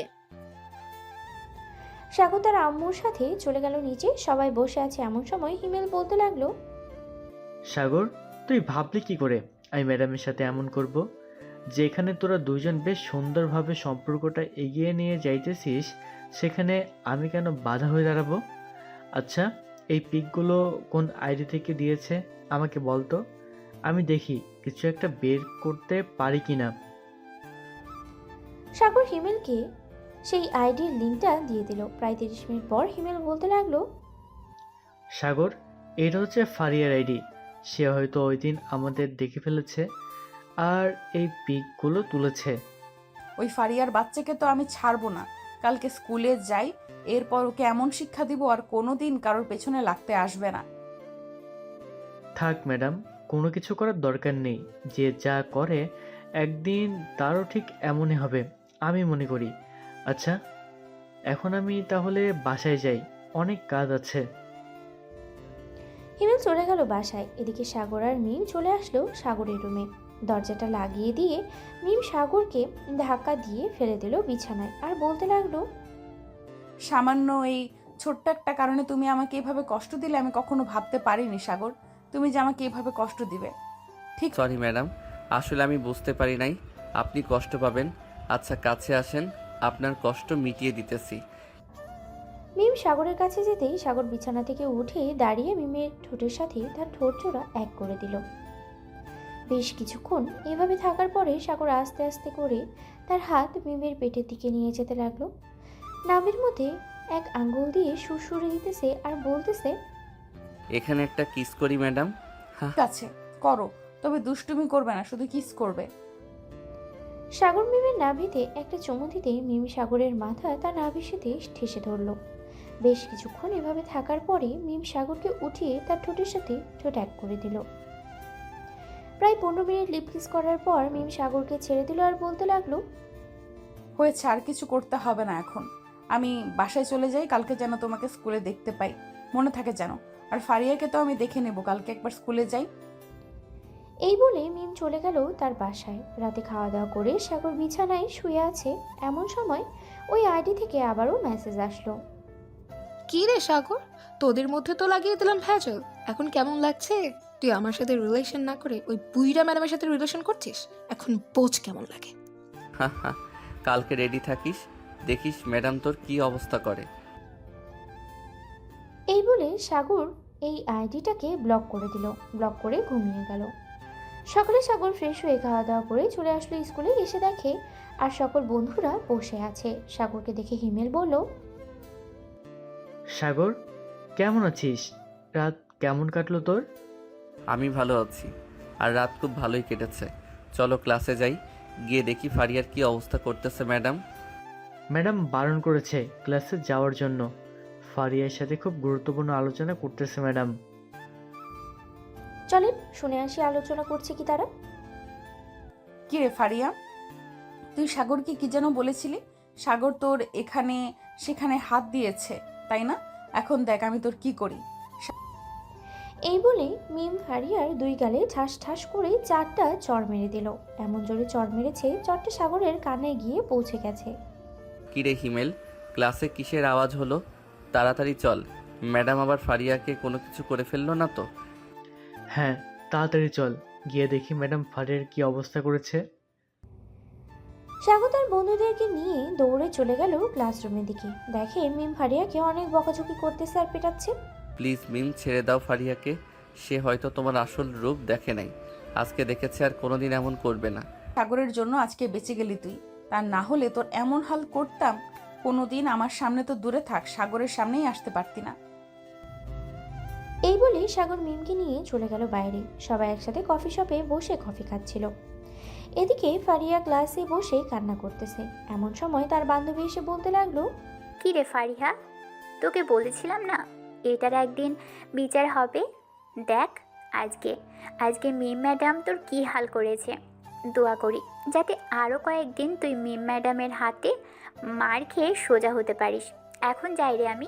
সাগর তার আম্মুর সাথে চলে গেল নিচে। সবাই বসে আছে এমন সময় হিমেল বলতে লাগলো, সাগর, তুই ভাবলি কি করে আমি ম্যাডামের সাথে এমন করব? যেখানে তোরা দুজন বেশ সুন্দরভাবে সম্পর্কটা এগিয়ে নিয়ে যাইতেছিস, সেখানে আমি কেন বাধা হয়ে দাঁড়াবো? আচ্ছা, এই পিকগুলো কোন আইডি থেকে দিয়েছে আমাকে বলতো, আমি দেখি কিছু একটা বের করতে পারি কিনা। সাগর হিমেলকে সেই আইডির লিঙ্কটা দিয়ে দিল। প্রায় 30 মিনিট পর হিমেল বলতে লাগলো, সাগর, এটা হচ্ছে ফারিয়ার আইডি। সে হয়তো ওই দিন আমাদের দেখে ফেলেছে আর এই পিকগুলো তুলেছে। ওই ফারিয়ার বাচ্চাকে তো আমি ছাড়বো না। কালকে স্কুলে যাই, এরপর ওকে এমন শিক্ষা দিব আর কোনোদিন কারোর পেছনে লাগতে আসবে না। থাক ম্যাডাম, কোনো কিছু করার দরকার নেই। যে যা করে একদিন তারও ঠিক এমনই হবে আমি মনে করি। আচ্ছা, এখন আমি তাহলে বাসায় যাই, অনেক কাজ আছে। হিমেল চলে গেল বাসায়। এদিকে সাগর আর মিম চলে আসলো সাগরের রুমে। দরজাটা লাগিয়ে দিয়ে মিম সাগরকে ধাক্কা দিয়ে ফেলে দিল বিছানায় আর বলতে লাগলো, সামান্য এই ছোট্ট একটা কারণে তুমি আমাকে এভাবে কষ্ট দিলে আমি কখনো ভাবতে পারিনি সাগর, তুমি যে আমাকে এভাবে কষ্ট দিবে। ঠিক সরি ম্যাডাম, আসলে আমি বুঝতে পারি নাই আপনি কষ্ট পাবেন। আচ্ছা কাছে আসেন, আপনার কষ্ট মিটিয়ে দিতেছি। মিম সাগরের কাছে যেতেই সাগর বিছানা থেকে উঠে দাঁড়িয়ে মিমের ঠোঁটের সাথে তার ঠোঁট জোড়া এক করে দিল। বেশ কিছুক্ষণ এভাবে থাকার পরে সাগর আস্তে আস্তে করে তার হাত মিমের পেটের দিকে নিয়ে যেতে লাগলো। নামের মধ্যে এক আঙ্গুল দিয়ে সুরসুরে দিতেছে আর বলতেছে, এখানে একটা কিস করি ম্যাডাম। আছে, করো, তবে দুষ্টুমি করবে না, শুধু কিস করবে। সাগর মিমের নাভিতে একটা চুমু দিতেই মিম সাগরের মাথা তার নাভির সাথে ঠেসে ধরল। বেশ কিছুক্ষণ এভাবে থাকার পরে মিম সাগরকে উঠিয়ে তার ঠোঁটের সাথে ঠোঁট এক করে দিল। প্রায় 15 মিনিট লিপ কিস করার পর মিম সাগরকে ছেড়ে দিল আর বলতে লাগলো, হয়েছে, আর কিছু করতে হবে না এখন। আমি বাসায় চলে যাই, কালকে যেন তোমাকে স্কুলে দেখতে পাই, মনে থাকে যেন। আর ফারিয়াকে তো আমি দেখে নেব, কালকে একবার স্কুলে যাই। এই বলে মিম চলে গেল তার বাসায়। রাতে খাওয়া দাওয়া করে সাগর বিছানায় শুয়ে আছে এমন সময় ওই আইডি থেকে আবারও মেসেজ আসলো। কি রে সাগর, তোদের মধ্যে তো লাগিয়ে দিলাম ভেজাল, এখন কেমন লাগছে? তুই আমার সাথে রিলেশন না করে ওই বুইড়া ম্যাডামের সাথে রিলেশন করছিস, এখন বোঝ কেমন লাগে। কালকে রেডি থাকিস, দেখিস ম্যাডাম তোর কি অবস্থা করে। এই বলে সাগর এই আইডিটাকে ব্লক করে দিল। ব্লক করে ঘুমিয়ে গেল। সকালে সাগর ফ্রেশ হয়ে খাওয়া দাওয়া করে চলে আসলো স্কুলে। এসে দেখে আর সকল বন্ধুরা বসে আছে। সাগরকে দেখে হিমেল বলল, সাগর, কেমন আছিস? রাত কেমন কাটলো তোর? আমি ভালো আছি, আর রাত খুব ভালোই কেটেছে। চলো ক্লাসে যাই, গিয়ে দেখি ফারিয়ার কি অবস্থা করতেছে ম্যাডাম। ম্যাডাম বারণ করেছে ক্লাসে যাওয়ার জন্য। ফারিয়ার সাথে খুব গুরুত্বপূর্ণ আলোচনা করতেছে ম্যাডাম। চলেন শুনে আসি আলোচনা করছে কি তারা। কি রে ফারিয়া, তুই সাগরকে কি যেন বলেছিলি? সাগর তোর এখানে সেখানে হাত দিয়েছে, তাই না? এখন দেখ আমি তোর কি করি। এই বলে মিম ফারিয়ার দুই গালে ঠাস ঠাস করে 4টা চড় মেরে দিল। এমন জোরে চড় মেরেছে চড়টা সাগরের কানে গিয়ে পৌঁছে গেছে। কিরে হিমেল, ক্লাসে কিসের আওয়াজ হলো? তাড়াতাড়ি চল, ম্যাডাম আবার ফারিয়াকে কোনো কিছু করে ফেললো না তো? হ্যাঁ, তাড়াতাড়ি চল, গিয়ে দেখি ম্যাডাম ফারিয়ার কি অবস্থা করেছে। সাগর তার বন্ধুদেরকে নিয়ে দৌড়ে চলে গেল ক্লাসরুমের দিকে। দেখে মিম ফারিয়াকে অনেক বকাঝকি করতেছে আর পেটাচ্ছে। প্লিজ মিম, ছেড়ে দাও ফারিয়াকে। সে হয়তো তোমার আসল রূপ দেখে নাই, আজকে দেখেছে, আর কোনোদিন এমন করবে না। সাগরের জন্য আজকে বেঁচে গেলি তুই, তা না হলে তোর এমন হাল করতাম কোনোদিন আমার সামনে তো দূরে থাক, সাগরের সামনেই আসতে পারতি না। এই বলে সাগর মিমকে নিয়ে চলে গেল বাইরে। সবাই একসাথে কফি শপে বসে কফি খাচ্ছিল। এদিকে ফারিয়া ক্লাসে বসে কান্না করতেছে। এমন সময় তার বান্ধবী এসে বলতে লাগলো, কি রে ফারিহা, তোকে বলেছিলাম না এটার একদিন বিচার হবে। দেখ আজকে আজকে মিম ম্যাডাম তোর কি হাল করেছে। দোয়া করি যাতে আরও কয়েকদিন তুই মিম ম্যাডামের হাতে মার খেয়ে সোজা হতে পারিস। এখন যাই রে আমি।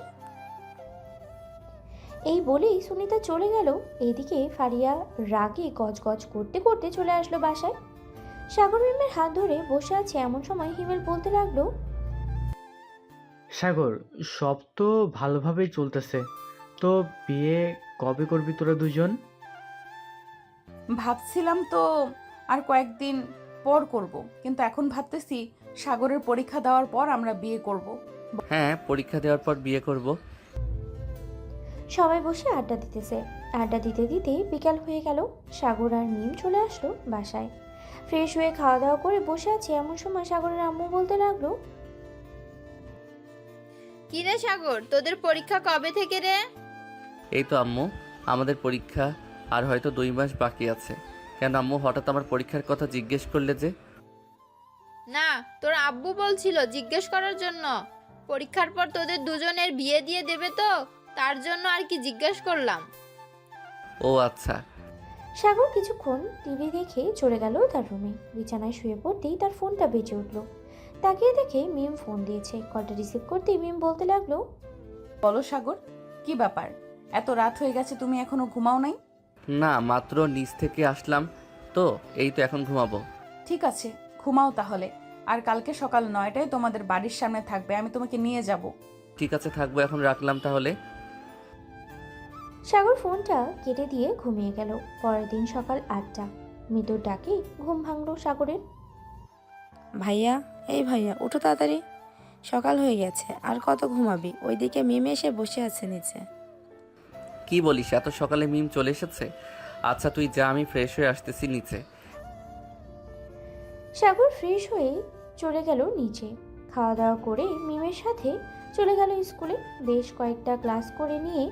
এই বলেই সুনিতা চলে গেল। এইদিকে ফারিয়া রাগে গজগজ করতে করতে চলে আসলো বাসায়। সাগর মিমের হাত ধরে বসে আছে। এমন সময় হিমেল বলতে লাগলো, সাগর, সব তো ভালোভাবেই চলতেছে, তো বিয়ে কবে করবি তোরা দুজন? ভাবছিলাম তো আর কয়েকদিন পর করব, কিন্তু এখন ভাবতেছি সাগরের পরীক্ষা দেওয়ার পর আমরা বিয়ে করব। হ্যাঁ, পরীক্ষা দেওয়ার পর বিয়ে করব। সবাই বসে আড্ডা দিতেছে। আড্ডা দিতে দিতে বিকাল হয়ে গেল। সাগর আর মিম চলে আসলো বাসায়। ফ্রেশ হয়ে খাওয়া দাওয়া করে বসে আছে। এমন সময় সাগরের আম্মু বলতে লাগলো, কি রে সাগর, তোদের পরীক্ষা কবে থেকে রে? এই তো আম্মু, আমাদের পরীক্ষা আর হয়তো 2 মাস বাকি আছে। কেন আম্মু হঠাৎ আমার পরীক্ষার কথা জিজ্ঞেস করলে যে? না, তোর আব্বু বলছিল জিজ্ঞেস করার জন্য। পরীক্ষার পর তোদের দুজনের বিয়ে দিয়ে দেবে তো, তার জন্য আর কি জিজ্ঞেস করলাম। ও আচ্ছা। সাগর কিছুক্ষণ টিভি দেখে চলে গেল তার রুমে। বিছানায় শুয়ে পড়তেই তার ফোনটা বেজে উঠলো। তাকিয়ে দেখে মিম ফোন দিয়েছে। কলটা রিসিভ করতেই মিম বলতে লাগলো, বলো সাগর, কি ব্যাপার? এত রাত হয়ে গেছে, তুমি এখনো ঘুমাও নাই? না, মাত্র নিচ থেকে আসলাম তো, এই তো এখন ঘুমাবো। ঠিক আছে, ঘুমাও তাহলে। আর কালকে সকাল 9টায় তোমাদের বাড়ির সামনে থাকবে, আমি তোমাকে নিয়ে যাব। ঠিক আছে, থাকবো, এখন রাখলাম তাহলে। সাগর ফোনটা কেটে দিয়ে ঘুমিয়ে গেল। পরের দিন সকাল 8টা। মৃদুর ডাকে ঘুম ভাঙলো সাগরের। ভাইয়া, এই ভাইয়া উঠো তাড়াতাড়ি, সকাল হয়ে গেছে, আর কত ঘুমাবি? ওইদিকে মিমে এসে বসে আছে নিচে। কি বলিস, এত সকালে মিম চলে এসেছে? আচ্ছা তুই যা, আমি ফ্রেশ হয়ে আসতেছি নিচে। সাগর ফ্রেশ হয়ে চলে গেল নিচে। খাওয়া দাওয়া করে মিমের সাথে চলে গেল স্কুলে। বেশ কয়েকটা ক্লাস করে নিয়ে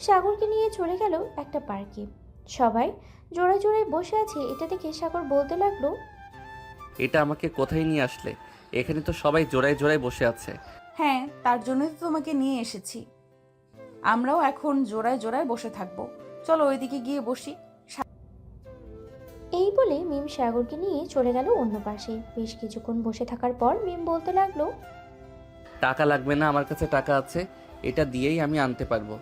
সাগরকে নিয়ে চলে গেল একটা পার্কে। সবাই জোড়ায় জোড়ায় বসে আছে। এটা দেখে সাগর বলতে লাগলো, এটা আমাকে কোথায় নিয়ে আসলে? এখানে তো সবাই জোড়ায় জোড়ায় বসে আছে। হ্যাঁ, তার জন্যই তো তোমাকে নিয়ে এসেছি। আমরাও এখন জোড়ায় জোড়ায় বসে থাকবো। চলো ওইদিকে গিয়ে বসি। এই বলে মিম সাগরকে নিয়ে চলে গেল অন্য পাশে। বেশ কিছুক্ষণ বসে থাকার পর মিম বলতে লাগলো, টাকা লাগবে না, আমার কাছে টাকা আছে, এটা দিয়েই আমি আনতে পারবো।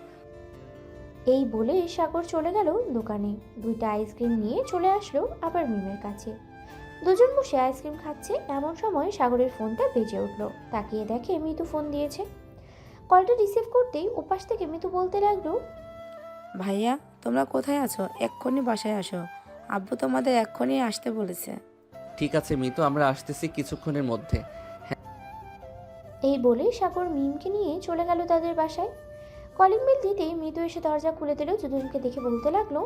এই বলে সাগর চলে গেল দোকানে। 2টা আইসক্রিম নিয়ে চলে আসলো আবার মিমের কাছে। দুজন বসে আইসক্রিম খাচ্ছে। এমন সময় সাগরের ফোনটা বেজে উঠলো। তাকিয়ে দেখে মিতু ফোন দিয়েছে। কলটা রিসিভ করতেই ওপাশ থেকে মিতু বলতে লাগলো, ভাইয়া, তোমরা কোথায় আছো? এক্ষুনি বাসায় আসো, আব্বু তোমাদের এক্ষুনি আসতে বলেছে। ঠিক আছে মিতু, আমরা আসতেছি কিছুক্ষণের মধ্যে। এই বলে সাগর মিমকে নিয়ে চলে গেল তাদের বাসায়। কলিং বেল দিতে মিতু এসে দরজা খুলে দিল। দুজনকে দেখে বলতে লাগলো,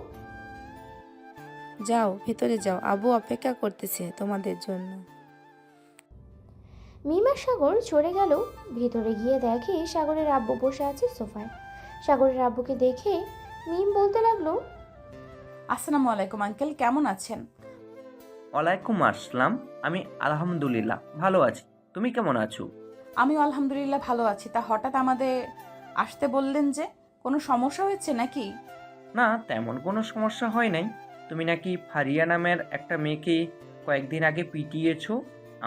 যাও ভেতরে যাও, আব্বু অপেক্ষা করতেছে তোমাদের জন্য। মিম আর সাগর চলে গেল। ভেতরে গিয়ে দেখে সাগরের আব্বু বসে আছে সোফায়। সাগরের আব্বুকে দেখে মিম বলতে লাগলো, আসসালামু আলাইকুম আঙ্কেল, কেমন আছেন? ওয়ালাইকুম আসসালাম। আমি আলহামদুলিল্লাহ ভালো আছি, তুমি কেমন আছো? আমিও আলহামদুলিল্লাহ ভালো আছি। তা হঠাৎ আমাদের আসতে বললেন যে, কোনো সমস্যা হয়েছে নাকি? না, তেমন কোনো সমস্যা হয় নাই। তুমি নাকি ফারিয়া নামের একটা মেয়েকে কয়েকদিন আগে পিটিয়েছো,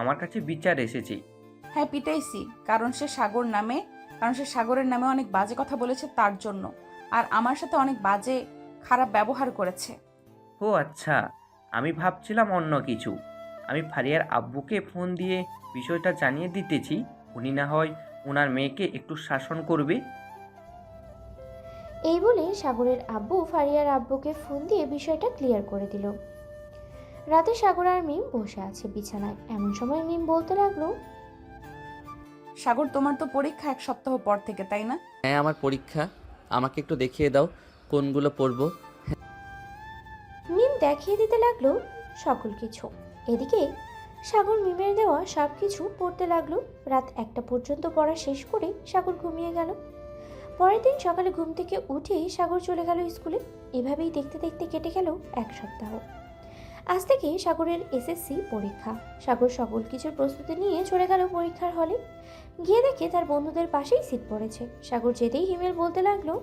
আমার কাছে বিচার এসেছে। হ্যাঁ, পিটাইছি, কারণ সে সাগরের নামে অনেক বাজে কথা বলেছে তার জন্য, আর আমার সাথে অনেক বাজে খারাপ ব্যবহার করেছে। ও আচ্ছা, আমি ভাবছিলাম অন্য কিছু। আমি ফারিয়ার আব্বুকে ফোন দিয়ে বিষয়টা জানিয়ে দিতেছি, উনি না হয় ওনার মেয়েকে একটু শাসন করবে। এই বলে সাগরের আব্বু ফারিয়ার আব্বুকে ফোন দিয়ে বিষয়টা ক্লিয়ার করে দিল। রাতে সাগর আর মিম বসে আছে বিছানায়। এমন সময় মিম বলতে লাগলো, সাগর, তোমার তো পরীক্ষা 1 সপ্তাহ পর থেকে, তাই না? হ্যাঁ, আমার পরীক্ষা, আমাকে একটু দেখিয়ে দাও কোনগুলো পড়বো। মিম দেখিয়ে দিতে লাগলো সকল কিছু। এদিকে সাগর মিমের দেওয়া সব কিছু পড়তে লাগলো। রাত 1টা পর্যন্ত পড়া শেষ করে সাগর ঘুমিয়ে গেল। পরের দিন সকালে ঘুম থেকে উঠেই সাগর চলে গেল স্কুলে। এভাবেই দেখতে দেখতে কেটে গেল 1 সপ্তাহ। আজ থেকে সাগরের এসএসসি পরীক্ষা। সাগর সকল কিছুর প্রস্তুতি নিয়ে চলে গেল পরীক্ষার হলে। গিয়ে দেখে তার বন্ধুদের পাশেই সিট পড়েছে। সাগর যেতেই হিমেল বলতে লাগলো,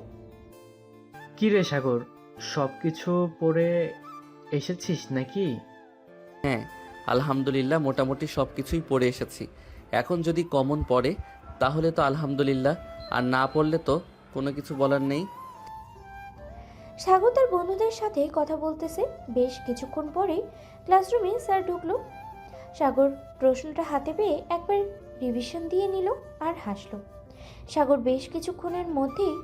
কি রে সাগর, সব কিছু পড়ে এসেছিস নাকি? হ্যাঁ, আলহামদুলিল্লাহ মোটামুটি সব কিছুই পড়ে এসেছি। এখন যদি কমন পড়ে তাহলে তো আলহামদুলিল্লাহ, আর না পড়লে তো কোনো কিছু বলার নেই। সাগর তার বন্ধুদের সাথে কথা বলতেছে। বেশ কিছুক্ষণ পরে ক্লাসরুমে স্যার ঢুকলো। সাগর প্রশ্নটা হাতে পেয়ে একবার রিভিশন দিয়ে নিল আর হাসলো। সাগর বেশ কিছুক্ষণের মধ্যেই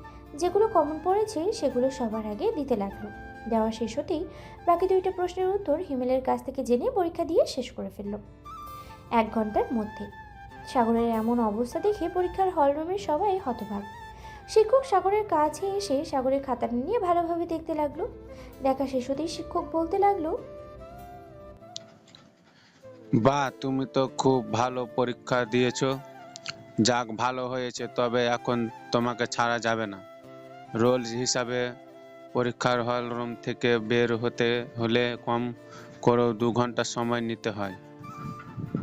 যেগুলো কমন পড়েছে সেগুলো সবার আগে দিতে লাগলো। দেওয়া শেষ হতেই বাকি 2টা প্রশ্নের উত্তর হিমেলের কাছ থেকে জেনে পরীক্ষা দিয়ে শেষ করে ফেলল 1 ঘন্টার মধ্যে। সাগরের এমন অবস্থা দেখে পরীক্ষার হলরুমের সবাই হতবাক। শিক্ষক সাগরের কাছে এসে সাগরের খাতাটা নিয়ে ভালোভাবে দেখতে লাগলো। দেখা শেষ হতেই শিক্ষক বলতে লাগলো, বাহ, তুমি তো খুব ভালো পরীক্ষা দিয়েছো। যাক, ভালো হয়েছে, তবে এখন তোমাকে ছাড়া যাবে না। রোল হিসাবে পরীক্ষার হল রুম থেকে বের হতে হলে কম করেও 2 ঘন্টা সময় নিতে হয়।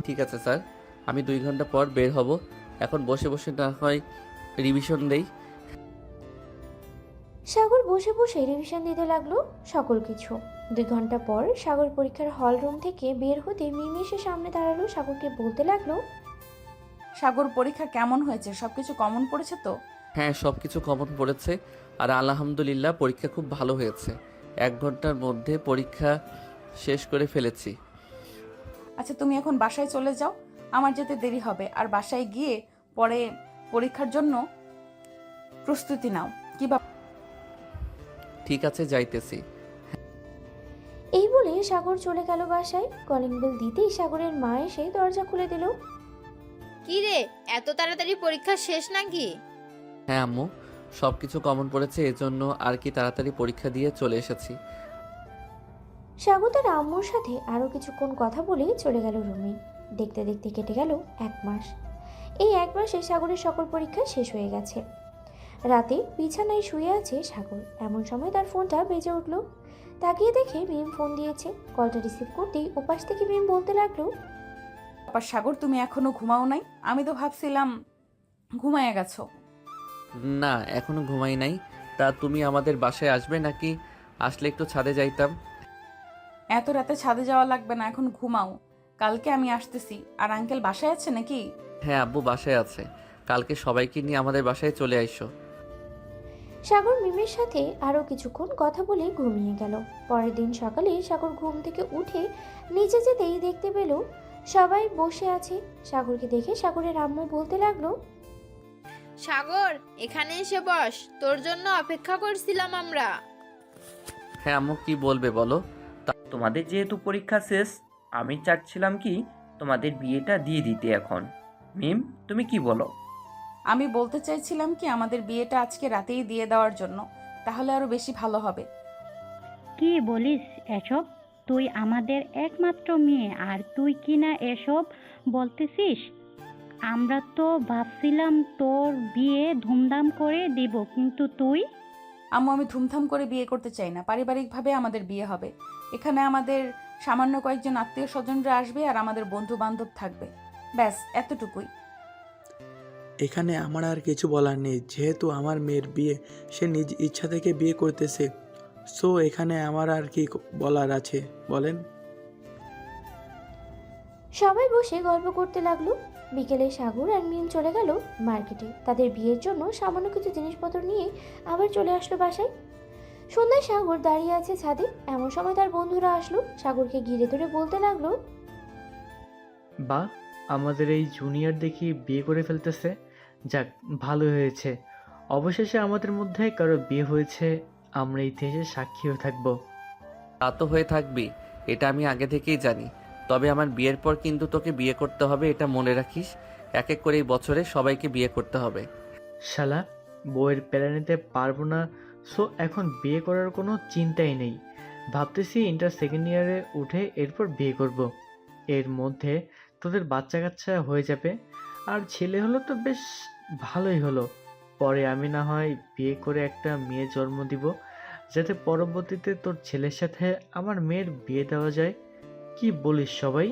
ঠিক আছে স্যার, আমি 2 ঘন্টা পর বের হব। এখন বসে বসে না হয় রিভিশন দেই। সাগর বসে বসে রিভিশন দিতে লাগলো সকল কিছু। 2 ঘন্টা পর সাগর পরীক্ষার হল রুম থেকে বের হতে মিমি এসে সামনে দাঁড়ালো। সাগরকে বলতে লাগলো, সাগর, পরীক্ষা কেমন হয়েছে? সবকিছু কমন পড়েছে তো? হ্যাঁ, সব কিছু কমন পড়েছে আর আলহামদুলিল্লাহ পরীক্ষা খুব ভালো হয়েছে। 1 ঘন্টার মধ্যে পরীক্ষা শেষ করে ফেলেছি। আচ্ছা, তুমি এখন বাসায় চলে যাও, আমার যেতে দেরি হবে। আর বাসায় গিয়ে পরে পরীক্ষার জন্য প্রস্তুতি নাও। কি ঠিক আছে, যাইতেছি। এই বলে সাগর চলে গেল বাসায়। কলিং বেল দিতেই সাগরের মা এসে দরজা খুলে দিল। কি রে, এত তাড়াতাড়ি পরীক্ষা শেষ নাকি? হ্যাঁ আম্মু, সব কিছু কমন পড়েছে, এজন্য আর কি তাড়াতাড়ি পরীক্ষা দিয়ে চলে এসেছি। সাগর তার আম্মুর সাথে আরো কিছুক্ষণ কথা বলে চলে গেল রুমে। দেখতে দেখতে কেটে গেল 1 মাস। এই 1 মাসে সাগরের সকল পরীক্ষা শেষ হয়ে গেছে। রাতে বিছানায় শুয়ে আছে সাগর। এমন সময় তার ফোনটা বেজে উঠল। তাকিয়ে দেখে মিম ফোন দিয়েছে। কলটা রিসিভ করতেই ওপাশ থেকে মিম বলতে লাগলো, ব্যাপার সাগর, তুমি এখনো ঘুমাও নাই? আমি তো ভাবছিলাম ঘুমায় গেছো। না, এখনো ঘুমাই নাই। তা তুমি আমাদের বাসায় আসবে নাকি? আসলে একটু ছাদে যাইতাম। এত রাতে ছাদে যাওয়া লাগবে না, এখন ঘুমাও। কালকে আমি আসতেছি। আর আঙ্কেল বাসায় আছে নাকি? হ্যাঁ আব্বু বাসায় আছে, কালকে সবাইকে নিয়ে আমাদের বাসায় চলে আইসো। সাগর মিমের সাথে আরো কিছুক্ষণ কথা বলে ঘুমিয়ে গেল। পরের দিন সকালে সাগর ঘুম থেকে উঠে নিচে যেতেই দেখতে পেল সবাই বসে আছে। সাগরকে দেখে সাগরের আম্মু বলতে লাগলো, সাগর, এখানে এসে বস, তোর জন্য অপেক্ষা করছিলাম আমরা। হ্যাঁ আম্মু, কি বলবে বলো। তোমাদের যেহেতু পরীক্ষা শেষ, আমি চাচ্ছিলাম কি তোমাদের বিয়েটা দিয়ে দিতে এখন। মিম, তুমি কি বলো? আমি বলতে চাইছিলাম কি আমাদের বিয়েটা আজকে রাতেই দিয়ে দেওয়ার জন্য, তাহলে আরো বেশি ভালো হবে। কি বলিস এসব? তুই আমাদের একমাত্র মেয়ে আর তুই কি না এসব বলতেছিস? আমরা তো ভাবছিলাম তোর বিয়ে ধুমধাম করে দিব, কিন্তু তুই। আম্মু, আমি ধুমধাম করে বিয়ে করতে চাই না। পারিবারিকভাবে আমাদের বিয়ে হবে। এখানে আমাদের সামান্য কয়েকজন আত্মীয় স্বজনরা আসবে আর আমাদের বন্ধু বান্ধব থাকবে, ব্যাস এতটুকুই। এখানে আমার আর কিছু বলার নেই। যেহেতু আমার মেয়ের বিয়ে, সে নিজ ইচ্ছা থেকে বিয়ে করতেছে, সো এখানে আমার আর কি বলার আছে বলেন? সবাই বসে গল্প করতে লাগলো। বিকেলে সাগর আর মিম চলে গেল মার্কেটে। তাদের বিয়ের জন্য সামান্য কিছু জিনিসপত্র নিয়ে আবার চলে আসলো বাসায়। সন্ধ্যায় সাগর দাঁড়িয়ে আছে ছাদে। এমন সময় তার বন্ধুরা আসলো। সাগরকে ঘিরে ধরে বলতে লাগলো, বা, আমাদের এই জুনিয়র দেখি বিয়ে করে ফেলতেছে। যাক, ভালো হয়েছে। অবশেষে আমাদের মধ্যে কারো বিয়ে হয়েছে। আমরা ইতিহাসে সাক্ষী হয়ে থাকবো। তা তো হয়ে থাকবি, এটা আমি আগে থেকেই জানি। তবে আমার বিয়ের পর কিন্তু তোকে বিয়ে করতে হবে, এটা মনে রাখিস। এক এক করে এই বছরে সবাইকে বিয়ে করতে হবে। শালা, বউয়ের প্যারা নিতে পারবো না, সো এখন বিয়ে করার কোনো চিন্তাই নেই। ভাবতেছি ইন্টার সেকেন্ড ইয়ারে উঠে এরপর বিয়ে করব। এর মধ্যে তোদের বাচ্চা কাচ্চা হয়ে যাবে। আর ছেলে হলো তো বেশ ভালোই হলো। পরে আমি না হয় বিয়ে করে একটা মেয়ে জন্ম দিব, যাতে পরবর্তীতে তোর ছেলের সাথে আমার মেয়ের বিয়ে দেওয়া যায়। কি বলিস সবাই?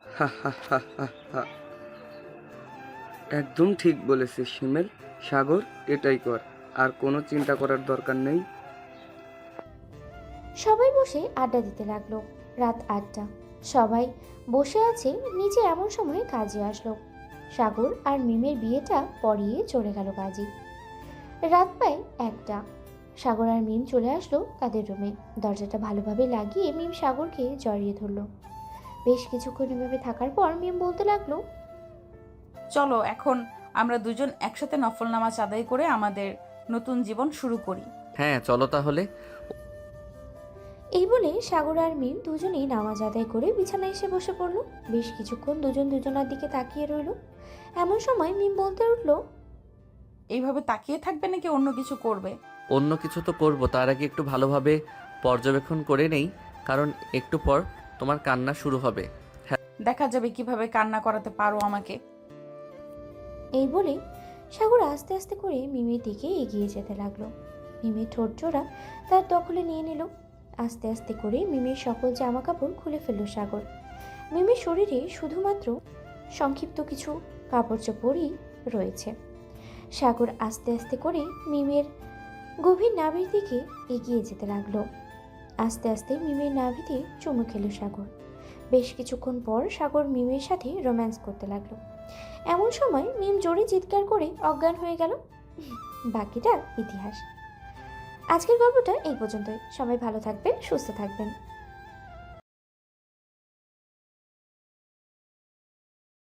হা হা হা হা হা। একদম ঠিক বলেছিস শিমেল। সাগর, এটাই কর, আর কোনো চিন্তা করার দরকার নেই। সবাই বসে আড্ডা দিতে লাগলো। রাত 8টা। সবাই বসে আছে নিচে, এমন সময় কাজী আসলো। সাগর আর মিমের বিয়েটা পড়িয়ে চলে গেল কাজী। রাত প্রায় 1টা। সাগর আর মিম চলে আসলো তাদের রুমে। দরজাটা ভালোভাবে লাগিয়ে মিম সাগরকে জড়িয়ে ধরলো। বেশ কিছুক্ষণ এভাবে থাকার পর মিম বলতে লাগলো, চলো এখন আমরা দুজন একসাথে নফল নামাজ আদায় করে আমাদের নতুন জীবন শুরু করি। হ্যাঁ চলো তাহলে। এই বলে সাগর আর মিম দুজনেই নামাজ আদায় করে বিছানায় এসে বসে পড়লো। বেশ কিছুক্ষণ দুজন দুজনার দিকে তাকিয়ে রইল। এমন সময় মিম বলতে উঠলো, এইভাবে তাকিয়ে থাকবে নাকি অন্য কিছু করবে? অন্য কিছু তো করব, তার আগে একটু ভালোভাবে পর্যবেক্ষণ করে নেই, কারণ একটু পর তোমার কান্না শুরু হবে। দেখা যাবে কিভাবে কান্না করাতে পারো আমাকে। এই বলে সাগর আস্তে আস্তে করে মিমের দিকে এগিয়ে যেতে লাগলো। মিমের ঠোঁট জোড়া তার দখলে নিয়ে নিল। আস্তে আস্তে করে মিমের সকল জামা কাপড় খুলে ফেলল সাগর। মিমের শরীরে শুধুমাত্র সংক্ষিপ্ত কিছু কাপড় চোপড়ই রয়েছে। সাগর আস্তে আস্তে করে মিমের গভীর নাভির দিকে এগিয়ে যেতে লাগলো। আস্তে আস্তে মিমের নাভিতে চুমু খেল সাগর। বেশ কিছুক্ষণ পর সাগর মিমের সাথে রোম্যান্স করতে লাগলো। এমন সময় মিম জোরে চিৎকার করে অজ্ঞান হয়ে গেল। বাকিটা ইতিহাস। আজকের গল্পটা এই পর্যন্তই। সবাই ভালো থাকবেন, সুস্থ থাকবেন।